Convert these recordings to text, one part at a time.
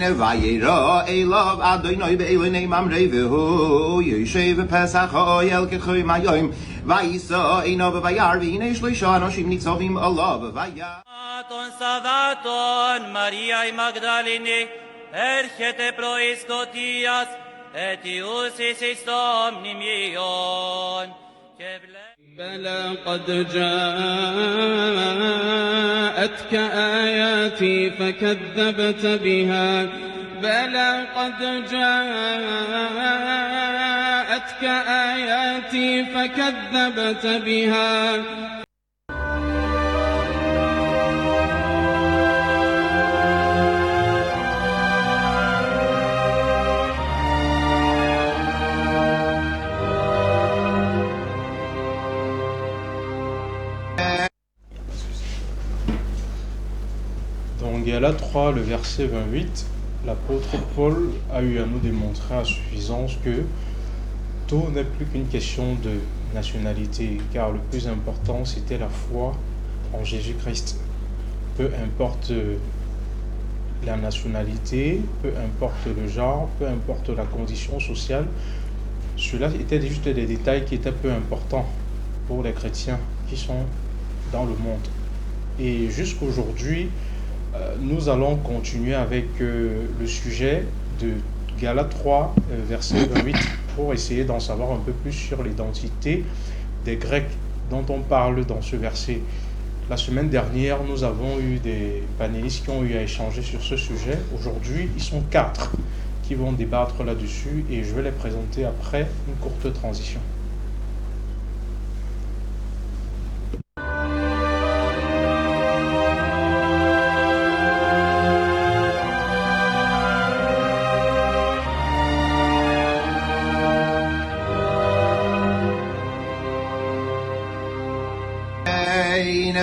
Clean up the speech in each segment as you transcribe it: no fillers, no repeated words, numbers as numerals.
Vayera Elav Adonai Be'elenei Mamrei V'hu Yoshev Pesach Ha'oyel K'choy Mayom Vayisa Einav Vayar V'hinei Shloisha Anoshim Nitzavim Alav Vayar Ton Savaton Mariae Magdalene Erchete Prois Kotias Etius Isistom Nimion بلى قد جاءتك آياتي فكذبت بها بلى قد جاءتك آياتي فكذبت بها Dans Galates 3, le verset 28, l'apôtre Paul a eu à nous démontrer à suffisance que tout n'est plus qu'une question de nationalité, car le plus important c'était la foi en Jésus-Christ. Peu importe la nationalité, peu importe le genre, peu importe la condition sociale, cela était juste des détails qui étaient peu importants pour les chrétiens qui sont dans le monde. Et jusqu'aujourd'hui, nous allons continuer avec le sujet de Galates 3, verset 28, pour essayer d'en savoir un peu plus sur l'identité des Grecs dont on parle dans ce verset. La semaine dernière, nous avons eu des panélistes qui ont eu à échanger sur ce sujet. Aujourd'hui, ils sont 4 qui vont débattre là-dessus et je vais les présenter après une courte transition.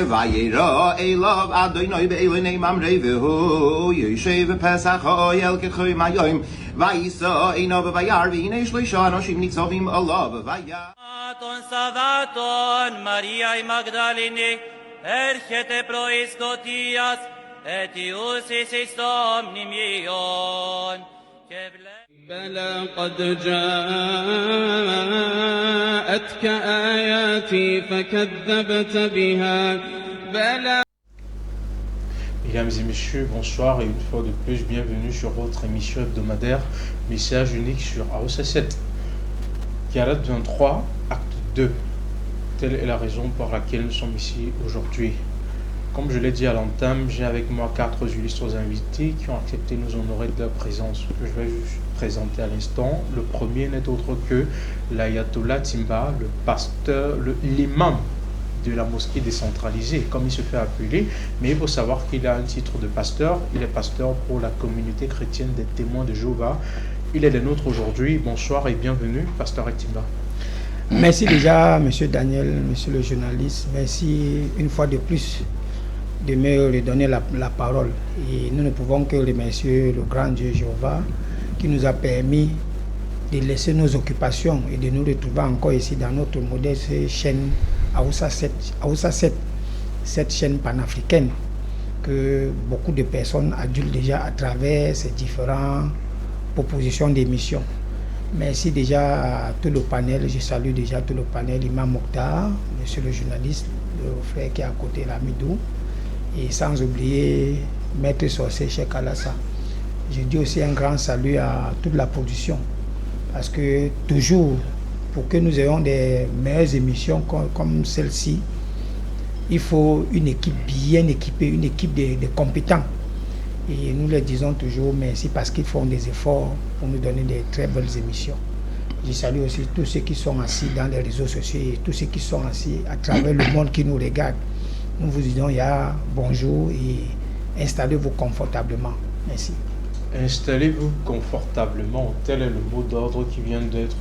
Vayera Elav Adonai Be'elenei Mamrei V'hu Yoshev Pesach Ha'oyel K'choy Mayom Vayisa Einav Vayar V'hinei Shloisha Anoshim Nitzavim Alav Vayar Ton Savaton Mariae Magdalene Erchete Prois Kotias Etius Isistom Nimion بلى قد جاءتك آياتي فكذبت بها بلى. Mesdames et messieurs, bonsoir et une fois de plus, bienvenue sur votre émission hebdomadaire Message unique sur AOC 7. Galates 23, acte 2. Telle est la raison pour laquelle nous sommes ici aujourd'hui. Comme je l'ai dit à l'entame, j'ai avec moi 4 illustres invités qui ont accepté de nous honorer de leur présence, que je vais juste présenter à l'instant. Le premier n'est autre que l'Ayatollah Timba, le pasteur, l'imam de la mosquée décentralisée, comme il se fait appeler, mais il faut savoir qu'il a un titre de pasteur. Il est pasteur pour la communauté chrétienne des témoins de Jéhovah. Il est le nôtre aujourd'hui. Bonsoir et bienvenue, pasteur Timba. Merci déjà, monsieur Daniel, monsieur le journaliste. Merci une fois de plus de me redonner la parole. Et nous ne pouvons que remercier le grand Dieu Jéhovah qui nous a permis de laisser nos occupations et de nous retrouver encore ici dans notre modeste chaîne AOSA 7, cette chaîne panafricaine que beaucoup de personnes adultes déjà à travers ces différentes propositions d'émissions. Merci déjà à tout le panel, je salue déjà tout le panel, Imam Mokhtar, monsieur le journaliste, le frère qui est à côté, l'Amidou, et sans oublier Maître Sorcier Cheikh Alassa. Je dis aussi un grand salut à toute la production, parce que toujours, pour que nous ayons des meilleures émissions comme celle-ci, il faut une équipe bien équipée, une équipe de compétents. Et nous leur disons toujours merci parce qu'ils font des efforts pour nous donner de très belles émissions. Je salue aussi tous ceux qui sont assis dans les réseaux sociaux et tous ceux qui sont assis à travers le monde qui nous regarde. Nous vous disons bonjour et installez-vous confortablement. Merci. Installez-vous confortablement, tel est le mot d'ordre qui vient d'être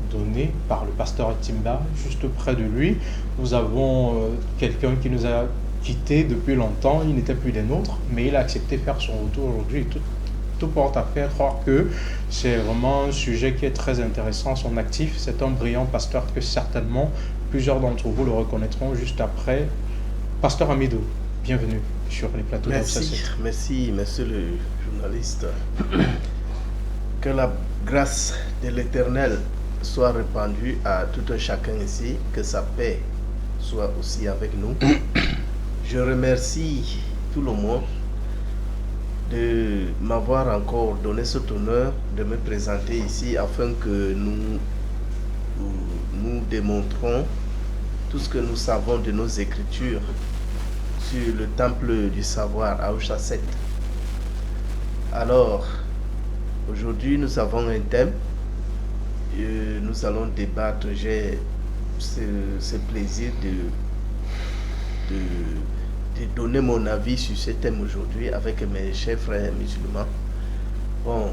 donné par le pasteur Timba. Juste près de lui, nous avons quelqu'un qui nous a quitté depuis longtemps, il n'était plus des nôtres, mais il a accepté de faire son retour aujourd'hui. Tout porte à faire croire que c'est vraiment un sujet qui est très intéressant, son actif. C'est un brillant pasteur que certainement plusieurs d'entre vous le reconnaîtront juste après. Pasteur Amidou, bienvenue sur les plateaux d'Aoussa 7. Merci, monsieur le journaliste. Que la grâce de l'Éternel soit répandue à tout un chacun ici, que sa paix soit aussi avec nous. Je remercie tout le monde de m'avoir encore donné cet honneur de me présenter ici afin que nous démontrons tout ce que nous savons de nos écritures sur le temple du savoir à Aoussa 7. Alors, aujourd'hui nous avons un thème et nous allons débattre. J'ai ce plaisir de donner mon avis sur ce thème aujourd'hui avec mes chers frères musulmans. Bon,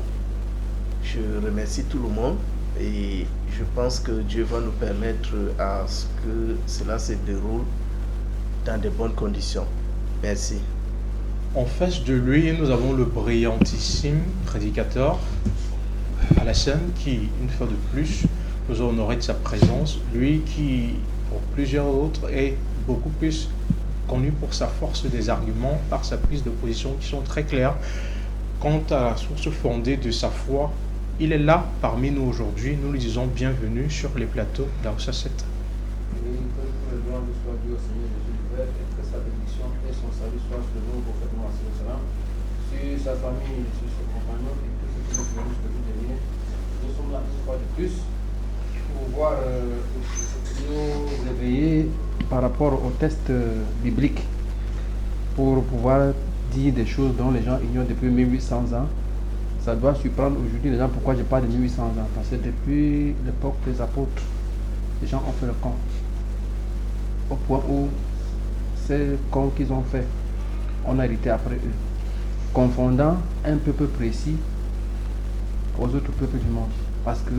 je remercie tout le monde et je pense que Dieu va nous permettre à ce que cela se déroule dans de bonnes conditions. Merci. En face de lui, nous avons le brillantissime prédicateur Alassane qui, une fois de plus, nous a honoré de sa présence. Lui qui, pour plusieurs autres, est beaucoup plus connu pour sa force des arguments, par sa prise de position qui sont très claires. Quant à la source fondée de sa foi, il est là parmi nous aujourd'hui. Nous lui disons bienvenue sur les plateaux d'Aoussa 7. Sur sa famille, sur ses compagnons et tous ceux qui nous viennent de venir. Nous sommes là une fois de plus pour pouvoir nous éveiller par rapport au test biblique, pour pouvoir dire des choses dont les gens ignorent depuis 1800 ans. Ça doit surprendre aujourd'hui les gens. Pourquoi je parle de 1800 ans? Parce que depuis l'époque des apôtres, les gens ont fait le camp. Au point où ces camps qu'ils ont fait, on a hérité après eux, confondant un peuple précis aux autres peuples du monde. Parce que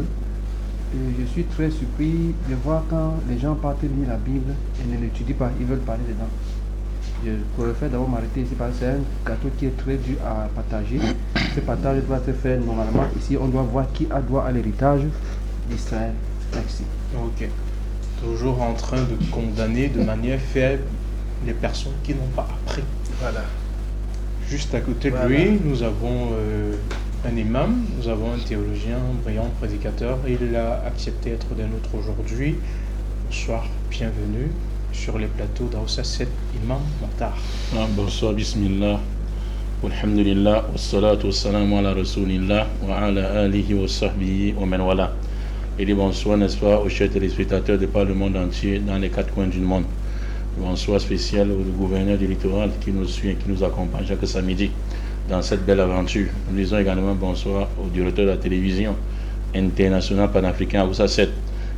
je suis très surpris de voir quand les gens partent lire la Bible et ne l'étudient pas, ils veulent parler dedans. Je préfère d'abord m'arrêter ici parce que c'est un gâteau qui est très dur à partager. Ce partage doit se faire normalement. Ici, on doit voir qui a droit à l'héritage d'Israël. Merci. Ok. Toujours en train de condamner de manière faible les personnes qui n'ont pas appris. Voilà. Juste à côté de lui, nous avons un imam, nous avons un théologien, un brillant prédicateur. Il a accepté d'être des nôtres aujourd'hui. Bonsoir, bienvenue sur les plateaux d'Aoussa 7, Imam Mokhtar. Bonsoir, bismillah, alhamdulillah, wassalatu wassalamu ala rasulillah, wa ala alihi wa sahbihi wa man wala. Et bonsoir, n'est-ce pas, aux chers téléspectateurs de par le monde entier, dans les quatre coins du monde. Bonsoir spécial au gouverneur du littoral qui nous suit et qui nous accompagne chaque samedi dans cette belle aventure. Nous disons également bonsoir au directeur de la télévision internationale panafricaine Aoussa 7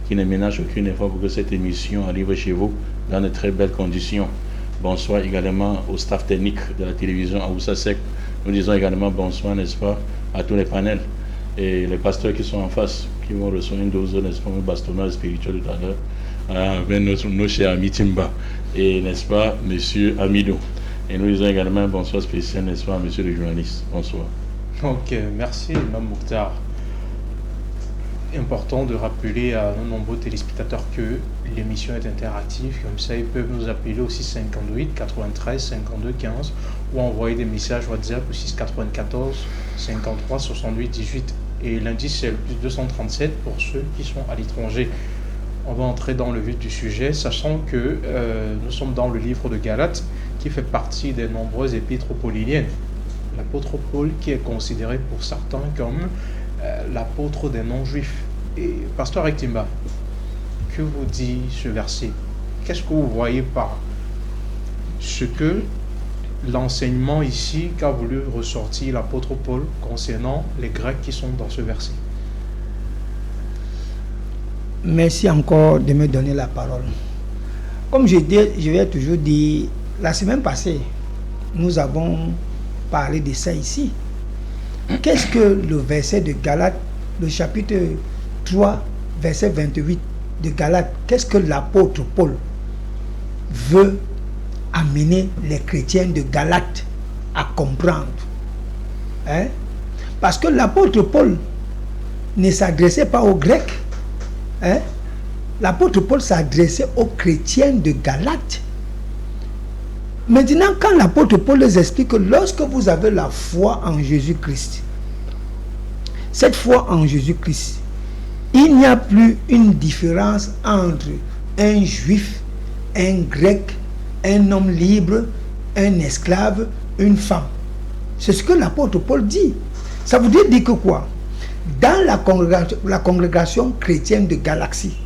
qui ne ménage aucun effort pour que cette émission arrive chez vous dans de très belles conditions. Bonsoir également au staff technique de la télévision Aoussa 7. Nous disons également bonsoir, n'est-ce pas, à tous les panels et les pasteurs qui sont en face, qui vont recevoir une dose, n'est-ce pas, un bastonnage spirituel tout à l'heure avec nos chers amis Timba et, n'est-ce pas, monsieur Amidou. Et nous disons également un bonsoir spécial, n'est-ce pas, monsieur le journaliste. Bonsoir. Ok, merci, Imam Mokhtar. Important de rappeler à nos nombreux téléspectateurs que l'émission est interactive, comme ça ils peuvent nous appeler au 658 93 52 15 ou envoyer des messages WhatsApp au 694 53 68 18 et lundi c'est le plus 237 pour ceux qui sont à l'étranger. On va entrer dans le vif du sujet, sachant que nous sommes dans le livre de Galates qui fait partie des nombreuses épîtres pauliniennes. L'apôtre Paul qui est considéré pour certains comme l'apôtre des non-juifs. Et pasteur Ektimba, que vous dit ce verset? Qu'est-ce que vous voyez par ce que l'enseignement ici qu'a voulu ressortir l'apôtre Paul concernant les Grecs qui sont dans ce verset? Merci encore de me donner la parole. Comme je vais toujours dire, la semaine passée, nous avons parlé de ça ici. Qu'est-ce que le verset de Galates, le chapitre 3, verset 28 de Galates, qu'est-ce que l'apôtre Paul veut amener les chrétiens de Galates à comprendre? Parce que l'apôtre Paul ne s'adressait pas aux Grecs. L'apôtre Paul s'adressait aux chrétiens de Galates. Maintenant, quand l'apôtre Paul les explique que lorsque vous avez la foi en Jésus-Christ, cette foi en Jésus-Christ, il n'y a plus une différence entre un juif, un grec, un homme libre, un esclave, une femme. C'est ce que l'apôtre Paul dit. Ça voudrait dire que quoi? Dans la congrégation chrétienne de Galatie,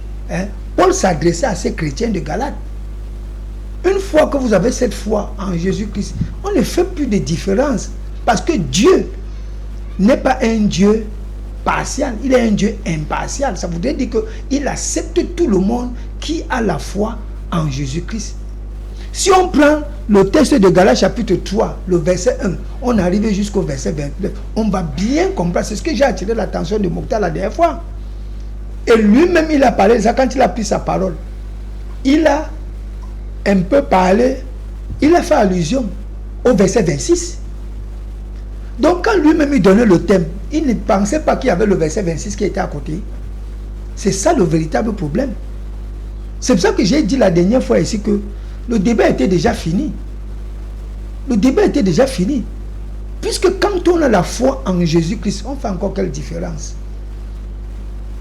Paul s'adressait à ces chrétiens de Galate. Une fois que vous avez cette foi en Jésus-Christ, on ne fait plus de différence. Parce que Dieu n'est pas un Dieu partial, il est un Dieu impartial. Ça voudrait dire qu'il accepte tout le monde qui a la foi en Jésus-Christ. Si on prend le texte de Galates chapitre 3, le verset 1, on arrive jusqu'au verset 29, on va bien comprendre. C'est ce que j'ai attiré l'attention de Mokhtar la dernière fois. Et lui-même, il a parlé de ça quand il a pris sa parole. Il a un peu parlé, il a fait allusion au verset 26. Donc quand lui-même il donnait le thème, il ne pensait pas qu'il y avait le verset 26 qui était à côté. C'est ça le véritable problème. C'est pour ça que j'ai dit la dernière fois ici que le débat était déjà fini. Le débat était déjà fini. Puisque quand on a la foi en Jésus-Christ, on fait encore quelle différence?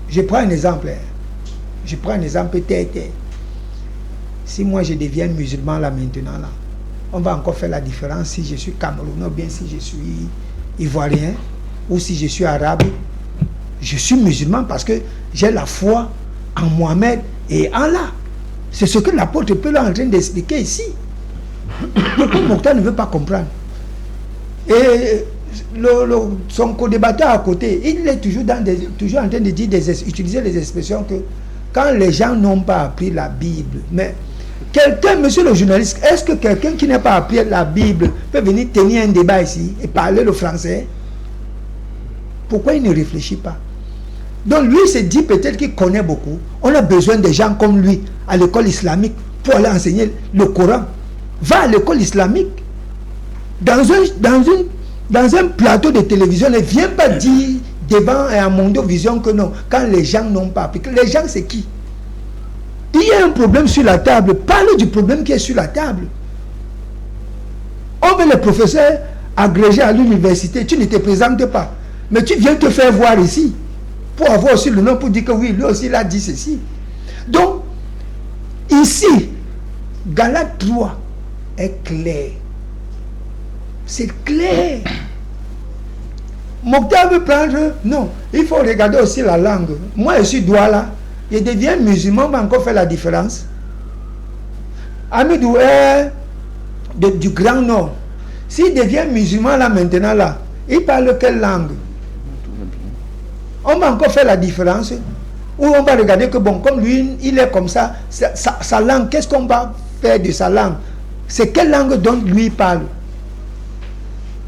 Je prends un exemple. Je prends un exemple terre. Si moi je deviens musulman là maintenant, là, on va encore faire la différence si je suis Camerounais ou bien si je suis Ivoirien ou si je suis Arabe. Je suis musulman parce que j'ai la foi en Mohamed et Allah. C'est ce que l'apôtre Paul est en train d'expliquer ici. Pourquoi Mokhtar ne veut pas comprendre? Et son co-débatteur à côté, il est toujours en train de dire utiliser les expressions que quand les gens n'ont pas appris la Bible, mais quelqu'un, monsieur le journaliste, est-ce que quelqu'un qui n'a pas appris la Bible peut venir tenir un débat ici et parler le français? Pourquoi il ne réfléchit pas? Donc lui se dit peut-être qu'il connaît beaucoup. On a besoin de gens comme lui à l'école islamique pour aller enseigner le Coran. Va à l'école islamique. Dans un plateau de télévision, ne viens pas dire devant un Mondovision que non, quand les gens n'ont pas appris. Les gens, c'est qui? Il y a un problème sur la table. Parle du problème qui est sur la table. On veut les professeurs agrégés à l'université. Tu ne te présentes pas. Mais tu viens te faire voir ici. Pour avoir aussi le nom pour dire que oui, lui aussi il a dit ceci. Donc, ici, Galates 3 est clair. C'est clair. Mokhtar veut prendre... Non, il faut regarder aussi la langue. Moi, je suis Douala. Je deviens musulman, on va encore faire la différence. Amidou est du Grand Nord. S'il devient musulman là maintenant, là, il parle quelle langue? On va encore faire la différence. Ou on va regarder que bon, comme lui, il est comme ça, sa langue, qu'est-ce qu'on va faire de sa langue? C'est quelle langue dont lui parle?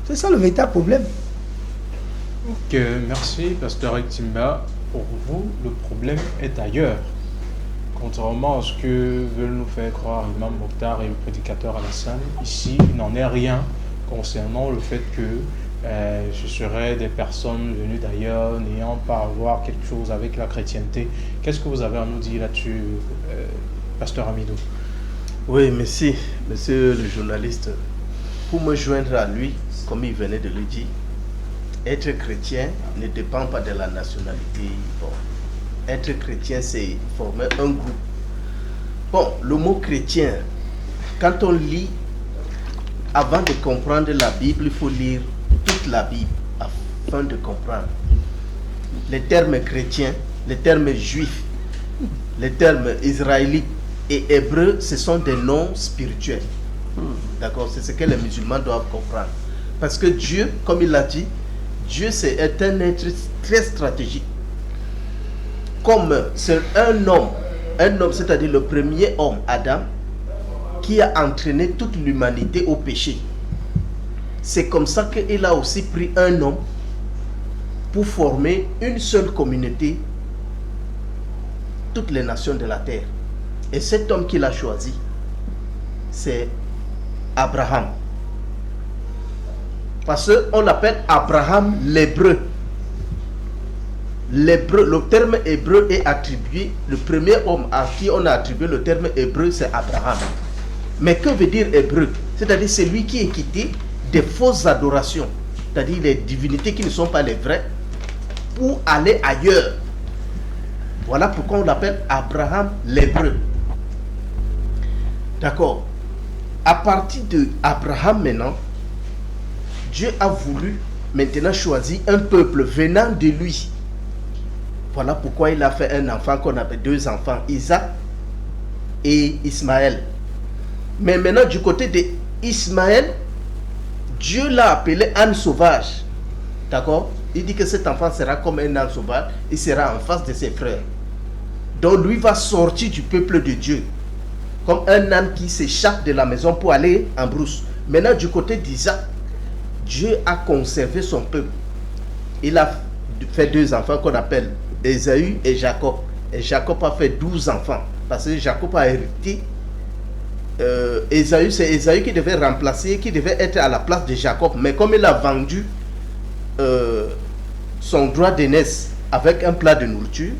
C'est ça le véritable problème. Ok, merci, Pasteur Timba. Pour vous, le problème est ailleurs. Contrairement à ce que veulent nous faire croire Imam Mokhtar et le prédicateur Alassane, ici, il n'en est rien concernant le fait que ce seraient des personnes venues d'ailleurs, n'ayant pas à voir quelque chose avec la chrétienté. Qu'est-ce que vous avez à nous dire là-dessus, Pasteur Amidou? Oui, merci, monsieur le journaliste. Pour me joindre à lui, comme il venait de le dire, être chrétien ne dépend pas de la nationalité. Bon, être chrétien, c'est former un groupe. Bon, le mot chrétien, quand on lit, avant de comprendre la Bible, il faut lire toute la Bible afin de comprendre. Les termes chrétiens, les termes juifs, les termes israélites et hébreux, ce sont des noms spirituels. D'accord? C'est ce que les musulmans doivent comprendre. Parce que Dieu, comme il l'a dit, Dieu c'est un être très stratégique. Comme c'est un homme, c'est-à-dire le premier homme, Adam, qui a entraîné toute l'humanité au péché. C'est comme ça qu'il a aussi pris un homme pour former une seule communauté, toutes les nations de la terre. Et cet homme qu'il a choisi, c'est Abraham. Parce qu'on l'appelle Abraham l'hébreu. L'hébreu, le terme hébreu est attribué, le premier homme à qui on a attribué le terme hébreu, c'est Abraham. Mais que veut dire hébreu? C'est-à-dire c'est lui qui est quitté des fausses adorations, c'est-à-dire les divinités qui ne sont pas les vraies, pour aller ailleurs. Voilà pourquoi on l'appelle Abraham l'Hébreu. D'accord. À partir de Abraham maintenant, Dieu a voulu maintenant choisir un peuple venant de lui. Voilà pourquoi il a fait un enfant qu'on appelle 2 enfants, Isaac et Ismaël. Mais maintenant du côté d'Ismaël, Dieu l'a appelé âne sauvage. D'accord? Il dit que cet enfant sera comme un âne sauvage, il sera en face de ses frères. Donc lui va sortir du peuple de Dieu, comme un âne qui s'échappe de la maison pour aller en brousse. Maintenant du côté d'Isaac, Dieu a conservé son peuple. Il a fait 2 enfants qu'on appelle Ésaü et Jacob. Et Jacob a fait 12 enfants, parce que Jacob a hérité. Ésaü, c'est Ésaü qui devait remplacer, qui devait être à la place de Jacob. Mais comme il a vendu son droit d'aînesse avec un plat de nourriture,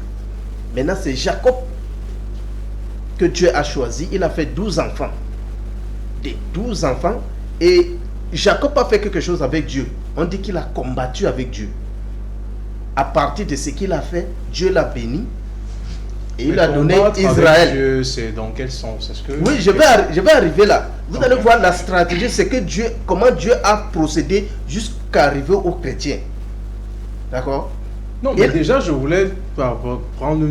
maintenant c'est Jacob que Dieu a choisi. Il a fait 12 enfants. Des 12 enfants. Et Jacob a fait quelque chose avec Dieu. On dit qu'il a combattu avec Dieu. À partir de ce qu'il a fait, Dieu l'a béni. Et il a donné Israël. C'est dans quel sens? Est-ce que... Oui, je vais arriver là. Vous allez voir la stratégie, c'est que Dieu, comment Dieu a procédé jusqu'à arriver aux chrétiens. D'accord? Non, mais déjà, je voulais prendre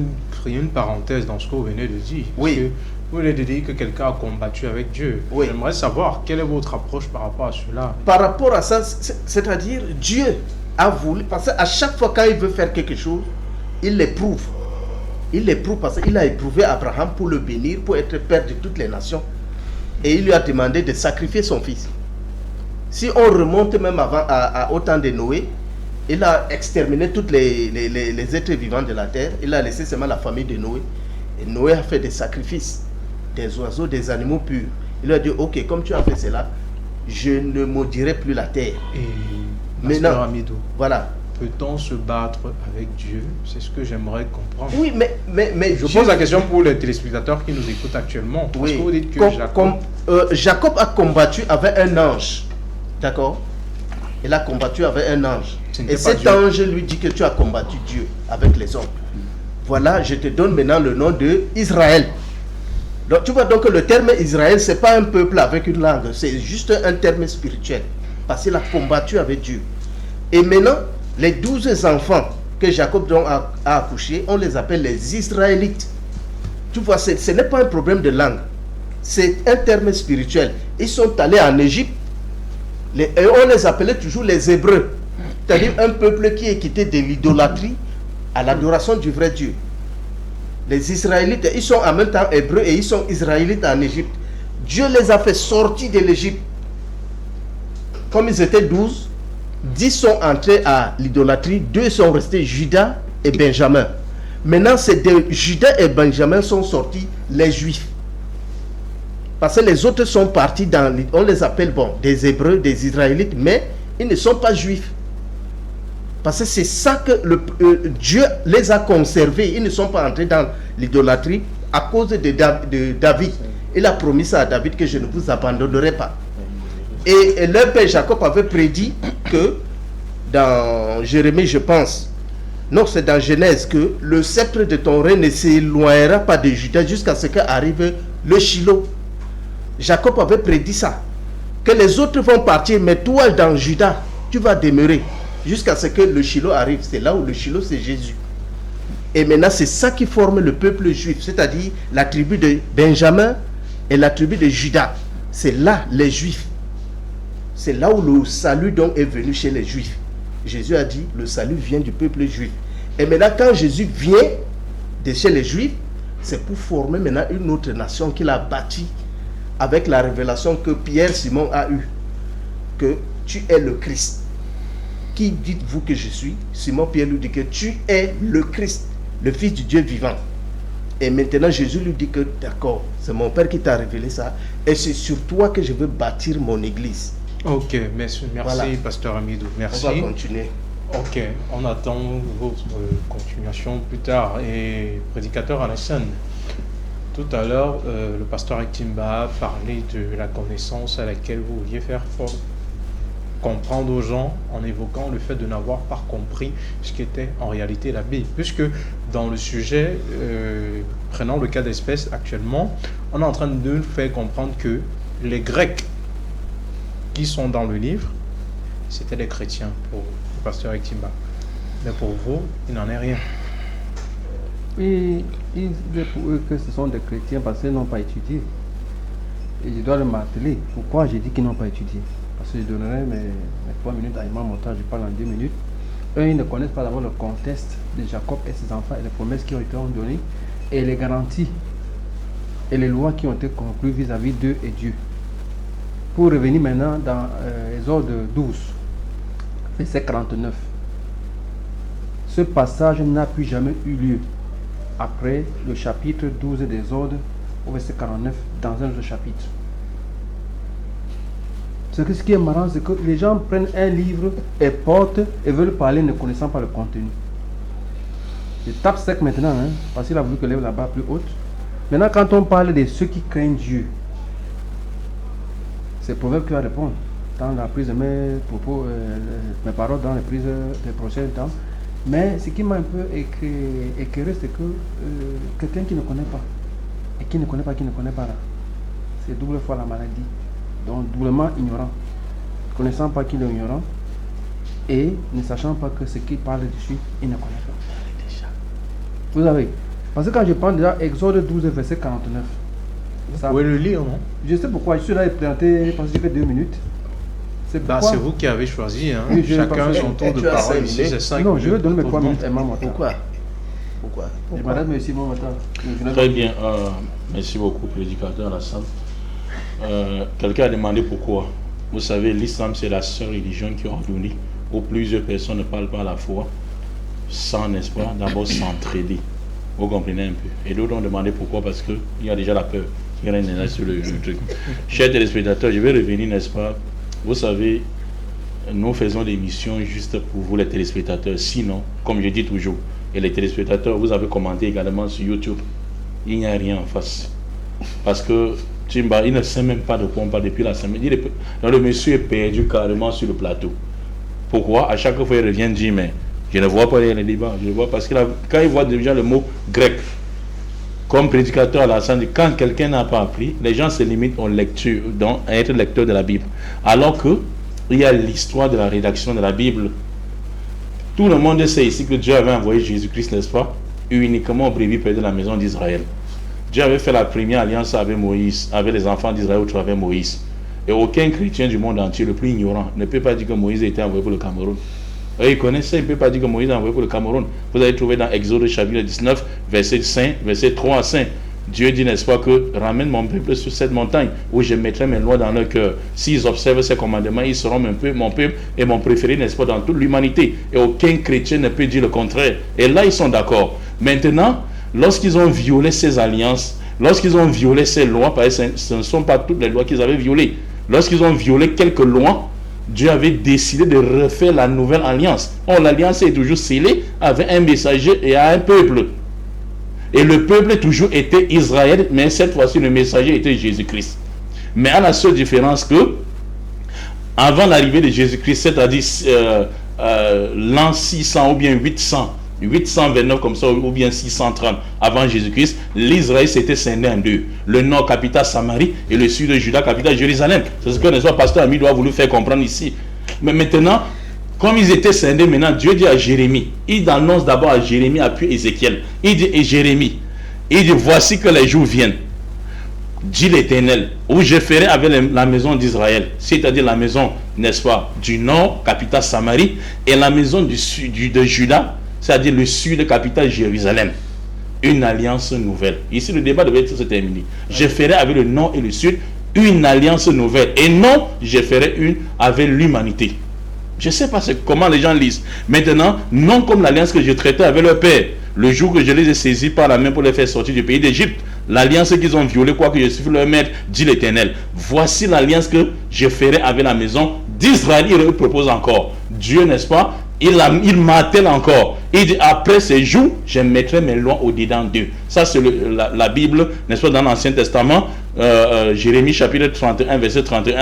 une parenthèse dans ce que vous venez de dire. Oui. Parce que vous venez de dire que quelqu'un a combattu avec Dieu. Oui. J'aimerais savoir quelle est votre approche par rapport à cela. Par rapport à ça, c'est-à-dire Dieu a voulu, parce qu'à chaque fois quand il veut faire quelque chose, il l'éprouve. Il l'éprouve parce qu'il a éprouvé Abraham pour le bénir, pour être père de toutes les nations. Et il lui a demandé de sacrifier son fils. Si on remonte même avant, au temps de Noé, il a exterminé tous les êtres vivants de la terre. Il a laissé seulement la famille de Noé. Et Noé a fait des sacrifices, des oiseaux, des animaux purs. Il a dit, ok, comme tu as fait cela, je ne maudirai plus la terre. Et maintenant, Amidou, voilà. Peut-on se battre avec Dieu? C'est ce que j'aimerais comprendre. Oui, mais je pose la question pour les téléspectateurs qui nous écoutent actuellement. Parce oui, que vous dites que Jacob a combattu avec un ange. D'accord? Il a combattu avec un ange. Et cet ange lui dit que tu as combattu Dieu avec les hommes. Voilà, je te donne maintenant le nom de Israël. Donc tu vois donc que le terme Israël, c'est pas un peuple avec une langue, c'est juste un terme spirituel. Parce qu'il a combattu avec Dieu. Et maintenant, les 12 enfants que Jacob donc a accouchés, on les appelle les Israélites. Tu vois, ce n'est pas un problème de langue. C'est un terme spirituel. Ils sont allés en Égypte. Et on les appelait toujours les Hébreux. C'est-à-dire un peuple qui est quitté de l'idolâtrie à l'adoration du vrai Dieu. Les Israélites, ils sont en même temps Hébreux et ils sont Israélites en Égypte. Dieu les a fait sortir de l'Égypte. Comme ils étaient 12, 10 sont entrés à l'idolâtrie, 2 sont restés, Judas et Benjamin. Maintenant, c'est de Judas et Benjamin sont sortis les Juifs. Parce que les autres sont partis dans, on les appelle des Hébreux, des Israélites, mais ils ne sont pas Juifs. Parce que c'est ça que Dieu les a conservés. Ils ne sont pas entrés dans l'idolâtrie à cause de David. Il a promis ça à David que je ne vous abandonnerai pas. Et leur père Jacob avait prédit que dans Jérémie, je pense, non, c'est dans Genèse, que le sceptre de ton règne ne s'éloignera pas de Juda jusqu'à ce qu'arrive le Shiloh. Jacob avait prédit ça, que les autres vont partir, mais toi dans Juda, tu vas demeurer jusqu'à ce que le Shiloh arrive. C'est là où le Shiloh, c'est Jésus. Et maintenant, c'est ça qui forme le peuple juif, c'est-à-dire la tribu de Benjamin et la tribu de Juda. C'est là les Juifs. C'est là où le salut donc est venu chez les Juifs. Jésus a dit, le salut vient du peuple juif. Et maintenant, quand Jésus vient de chez les Juifs, c'est pour former maintenant une autre nation qu'il a bâtie avec la révélation que Pierre Simon a eue, que tu es le Christ. Qui dites-vous que je suis? Simon Pierre lui dit que tu es le Christ, le Fils du Dieu vivant. Et maintenant Jésus lui dit que d'accord, c'est mon Père qui t'a révélé ça, et c'est sur toi que je veux bâtir mon église. Ok, merci voilà. Pasteur Amidou, merci. On va continuer. Ok, on attend votre continuation plus tard. Et prédicateur Alassane, Tout à l'heure, le pasteur Ektimba a parlé de la connaissance à laquelle vous vouliez faire comprendre aux gens en évoquant le fait de n'avoir pas compris ce qu'était en réalité la Bible. Puisque dans le sujet, prenant le cas d'espèce actuellement, on est en train de nous faire comprendre que les Grecs qui sont dans le livre, c'était les chrétiens pour le pasteur Ektimba. Mais pour vous, il n'en est rien. Oui, il dit pour eux que ce sont des chrétiens parce qu'ils n'ont pas étudié. Et je dois le marteler. Pourquoi j'ai dit qu'ils n'ont pas étudié? Parce que je donnerai mes 3 minutes à Imam Montage, je parle en 2 minutes. Eux, ils ne connaissent pas d'abord le contexte de Jacob et ses enfants et les promesses qui ont été données et les garanties et les lois qui ont été conclues vis-à-vis d'eux et Dieu. Pour revenir maintenant dans Exode 12, verset 49. Ce passage n'a plus jamais eu lieu après le chapitre 12 des Exode au verset 49 dans un autre chapitre. Ce qui est marrant, c'est que les gens prennent un livre et portent et veulent parler ne connaissant pas le contenu. Je tape sec maintenant, hein, parce qu'il a voulu que lève la barre plus haute. Maintenant, quand on parle de ceux qui craignent Dieu, c'est Proverbe qui va répondre dans la prise de mes propos, mes paroles dans la prise des prochains temps. Mais ce qui m'a un peu éclairé, c'est que quelqu'un qui ne connaît pas, et qui ne connaît pas, là, c'est double fois la maladie. Donc doublement ignorant, connaissant pas qu'il est ignorant et ne sachant pas que ce qu'il parle dessus, il ne connaît pas. Vous savez, parce que quand je parle déjà Exode 12 verset 49, vous pouvez le lire, non? Je sais pourquoi, je suis là et présenté parce que j'ai fait 2 minutes. C'est vous qui avez choisi, hein? Oui, chacun son tour de parole ici, c'est 5 minutes. Non, je vais donner mes 3 minutes. Pourquoi? Très bien, merci beaucoup, prédicateur Alassane. Quelqu'un a demandé pourquoi. Vous savez, l'islam c'est la seule religion qui est ordonnée où plusieurs personnes ne parlent pas à la fois sans, n'est-ce pas, d'abord s'entraider. Vous comprenez un peu. Et d'autres ont demandé pourquoi, parce qu'il y a déjà la peur qui règne là sur le truc. Chers téléspectateurs, je vais revenir, n'est-ce pas. Vous savez, nous faisons des missions juste pour vous les téléspectateurs. Sinon, comme je dis toujours, et les téléspectateurs, vous avez commenté également sur YouTube, il n'y a rien en face. Parce que Timba, il ne sait même pas de quoi on parle depuis la semaine. Le monsieur est perdu carrément sur le plateau. Pourquoi? À chaque fois, il revient dire, mais je ne vois pas les débats. Je vois parce que quand il voit déjà le mot grec, comme prédicateur Alassane, quand quelqu'un n'a pas appris, les gens se limitent en lecture, donc à être lecteur de la Bible. Alors que il y a l'histoire de la rédaction de la Bible. Tout le monde sait ici que Dieu avait envoyé Jésus-Christ, n'est-ce pas, uniquement au brebis de la maison d'Israël. Dieu avait fait la première alliance avec Moïse, avec les enfants d'Israël au travers Moïse. Et aucun chrétien du monde entier, le plus ignorant, ne peut pas dire que Moïse a été envoyé pour le Cameroun. Et il connaît ça, il ne peut pas dire que Moïse est envoyé pour le Cameroun. Vous allez trouver dans Exode chapitre 19, verset 5, verset 3 à 5. Dieu dit, n'est-ce pas, que ramène mon peuple sur cette montagne où je mettrai mes lois dans leur cœur. S'ils observent ces commandements, ils seront mon peuple et mon préféré, n'est-ce pas, dans toute l'humanité. Et aucun chrétien ne peut dire le contraire. Et là, ils sont d'accord. Maintenant, lorsqu'ils ont violé ces alliances, lorsqu'ils ont violé ces lois, parce que ce ne sont pas toutes les lois qu'ils avaient violées. Lorsqu'ils ont violé quelques lois, Dieu avait décidé de refaire la nouvelle alliance. Or, l'alliance est toujours scellée avec un messager et un peuple. Et le peuple toujours était Israël, mais cette fois-ci, le messager était Jésus-Christ. Mais à la seule différence que, avant l'arrivée de Jésus-Christ, c'est-à-dire l'an 600 ou bien 829 comme ça, ou bien 630 avant Jésus-Christ, l'Israël s'était scindé en deux. Le nord, capitale Samarie, et le sud de Juda, capitale Jérusalem. C'est ce que le pasteur Ami doit voulu faire comprendre ici. Mais maintenant, comme ils étaient scindés, maintenant, Dieu dit à Jérémie, il annonce d'abord à Jérémie, puis Ézéchiel. Il dit, et Jérémie, il dit, voici que les jours viennent, dit l'Éternel, où je ferai avec la maison d'Israël, c'est-à-dire la maison, n'est-ce pas, du nord, capitale Samarie, et la maison du sud de Juda, c'est-à-dire le sud, capitale Jérusalem. Une alliance nouvelle. Ici, le débat devait se terminer. Je ferai avec le nord et le sud une alliance nouvelle. Et non, je ferai une avec l'humanité. Je ne sais pas comment les gens lisent. Maintenant, non comme l'alliance que je traitais avec leur père. Le jour que je les ai saisis par la main pour les faire sortir du pays d'Égypte. L'alliance qu'ils ont violée, quoique je suis leur maître, dit l'Éternel. Voici l'alliance que je ferai avec la maison d'Israël. Il propose encore. Dieu, n'est-ce pas, il martèle encore. Il dit, après ces jours, je mettrai mes lois au-dedans d'eux. Ça, c'est la Bible, n'est-ce pas, dans l'Ancien Testament, Jérémie chapitre 31, verset 31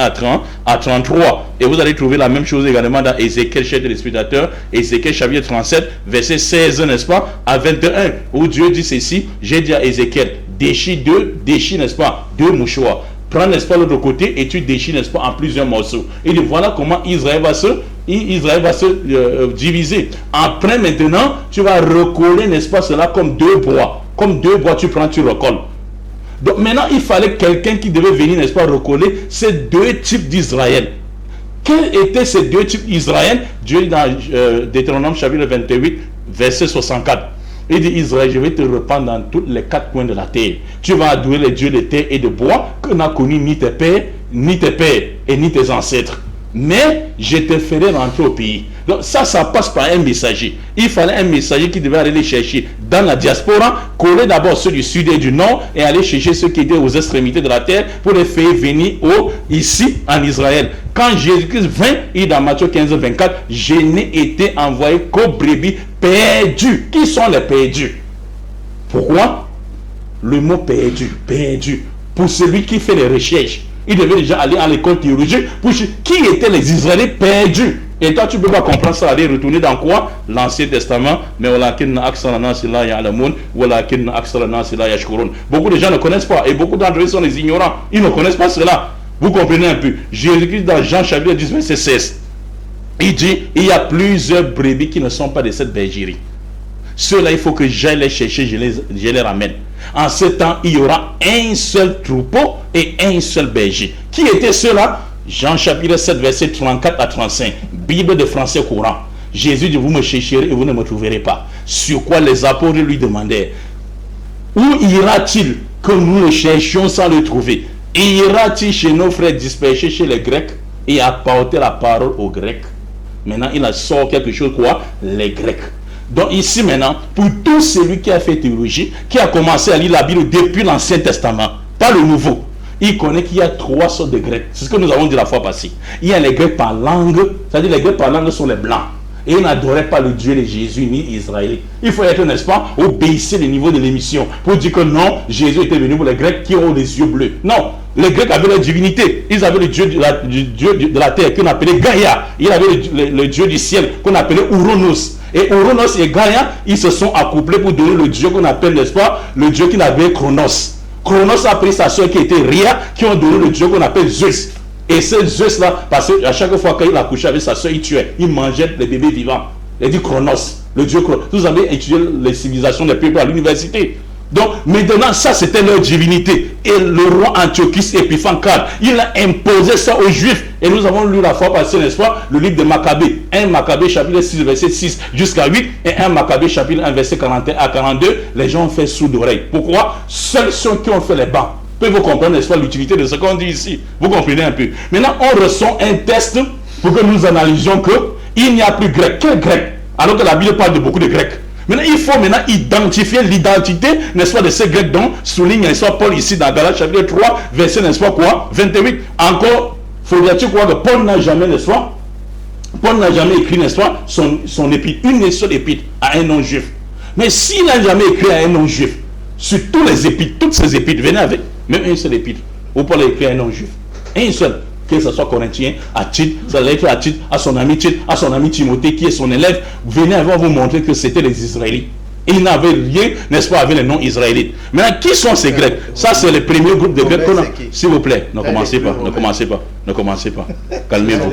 à 33. Et vous allez trouver la même chose également dans Ézéchiel, chef de l'expéditeur, Ézéchiel chapitre 37, verset 16, n'est-ce pas, à 21, où Dieu dit ceci, j'ai dit à Ézéchiel, déchire, n'est-ce pas, 2 mouchoirs. Prends, n'est-ce pas, l'autre côté et tu déchires, n'est-ce pas, en plusieurs morceaux. Il dit, voilà comment Israël va se diviser. Après, maintenant, tu vas recoller, n'est-ce pas, cela comme 2 bois. Comme 2 bois, tu prends, tu recolles. Donc maintenant, il fallait quelqu'un qui devait venir, n'est-ce pas, recoller ces 2 types d'Israël. Quels étaient ces 2 types d'Israël? Dieu dit dans Deutéronome chapitre 28, verset 64. Il dit, Israël, je vais te répandre dans tous les 4 coins de la terre. Tu vas adorer les dieux de terre et de bois que n'a connu ni tes pères et ni tes ancêtres. Mais je te ferai rentrer au pays. Donc ça passe par un messager. Il fallait un messager qui devait aller les chercher dans la diaspora, coller d'abord ceux du sud et du nord et aller chercher ceux qui étaient aux extrémités de la terre pour les faire venir ici en Israël. Quand Jésus-Christ vint, il dit dans Matthieu 15, 24, je n'ai été envoyé qu'aux brebis perdues. Qui sont les perdus? Pourquoi? Le mot perdu, perdu. Pour celui qui fait les recherches. Il devait déjà aller à l'école théologique pour qui étaient les Israéliens perdus. Et toi, tu ne peux pas comprendre ça, aller retourner dans quoi? L'Ancien Testament. Mais beaucoup de gens ne connaissent pas. Et beaucoup d'entre eux sont des ignorants. Ils ne connaissent pas cela. Vous comprenez un peu. Jésus-Christ dans Jean chapitre 10, verset 16. Il dit, il y a plusieurs brebis qui ne sont pas de cette bergerie. Ceux-là, il faut que j'aille les chercher, je les ramène. En ce temps, il y aura un seul troupeau et un seul berger. Qui étaient ceux-là? Jean chapitre 7, verset 34 à 35. Bible de français courant. Jésus dit, vous me chercherez et vous ne me trouverez pas. Sur quoi les apôtres lui demandèrent, où ira-t-il que nous le cherchions sans le trouver? Ira-t-il chez nos frères dispersés chez les Grecs et apporter la parole aux Grecs? Maintenant, il a sort quelque chose, quoi? Les Grecs. Donc ici maintenant, pour tout celui qui a fait théologie, qui a commencé à lire la Bible depuis l'Ancien Testament, pas le Nouveau, il connaît qu'il y a 3 sortes de Grecs. C'est ce que nous avons dit la fois passée. Il y a les Grecs par langue, c'est-à-dire les Grecs par langue sont les Blancs. Et ils n'adoraient pas le Dieu de Jésus ni Israël. Il faut être, n'est-ce pas, obéissez le niveau de l'émission pour dire que non, Jésus était venu pour les Grecs qui ont les yeux bleus. Non, les Grecs avaient leur divinité. Ils avaient le Dieu de la terre qu'on appelait Gaïa. Ils avaient le Dieu du ciel qu'on appelait Ouronos. Et Ouronos et Gaïa, ils se sont accouplés pour donner le Dieu qu'on appelle, n'est-ce pas, le Dieu qu'il avait Chronos. Chronos a pris sa soeur qui était Rhea, qui ont donné le Dieu qu'on appelle Zeus. Et ce Zeus-là, parce qu'à chaque fois qu'il a couché avec sa soeur, il tuait. Il mangeait les bébés vivants. Il dit Chronos, le Dieu Chronos. Vous avez étudié les civilisations des peuples à l'université. Donc, maintenant, ça, c'était leur divinité. Et le roi Antiochus Épiphane IV, il a imposé ça aux Juifs. Et nous avons lu la fois passée, n'est-ce pas, le livre de Maccabée. 1 Maccabée, chapitre 6, verset 6 jusqu'à 8. Et 1 Maccabée, chapitre 1, verset 41 à 42. Les gens ont fait sourd d'oreille. Pourquoi? Seuls ceux qui ont fait les bancs peuvent vous comprendre, n'est-ce pas, l'utilité de ce qu'on dit ici. Vous comprenez un peu. Maintenant, on ressent un test pour que nous analysions qu'il n'y a plus grec. Quel grec? Alors que la Bible parle de beaucoup de grecs. Maintenant, il faut maintenant identifier l'identité, n'est-ce pas, de ces Grecs dont souligne, n'est-ce pas, Paul ici dans Galates chapitre 3, verset, n'est-ce pas, quoi, 28. Encore, faudrait-il croire que Paul n'a jamais, n'est-ce pas, Paul n'a jamais écrit, n'est-ce pas, son épître, une seule épître à un non-juif. Mais s'il n'a jamais écrit à un non-juif, sur tous les épîtres, toutes ces épîtres, venez avec, même un seul épître, où Paul a écrit à un non-juif. Un seul. Que ce soit Corinthien, à Tite, ça l'a écrit à Tite, à son ami Tite, à son ami Timothée qui est son élève. Venez avant vous montrer que c'était les Israélites. Et ils n'avaient rien, n'est-ce pas, avec les non-israélites. Maintenant, qui sont ces Grecs? Ça, c'est le premier groupe de Grecs qu'on a. S'il vous plaît, ne commencez pas, ne commencez pas, ne commencez pas. Calmez-vous.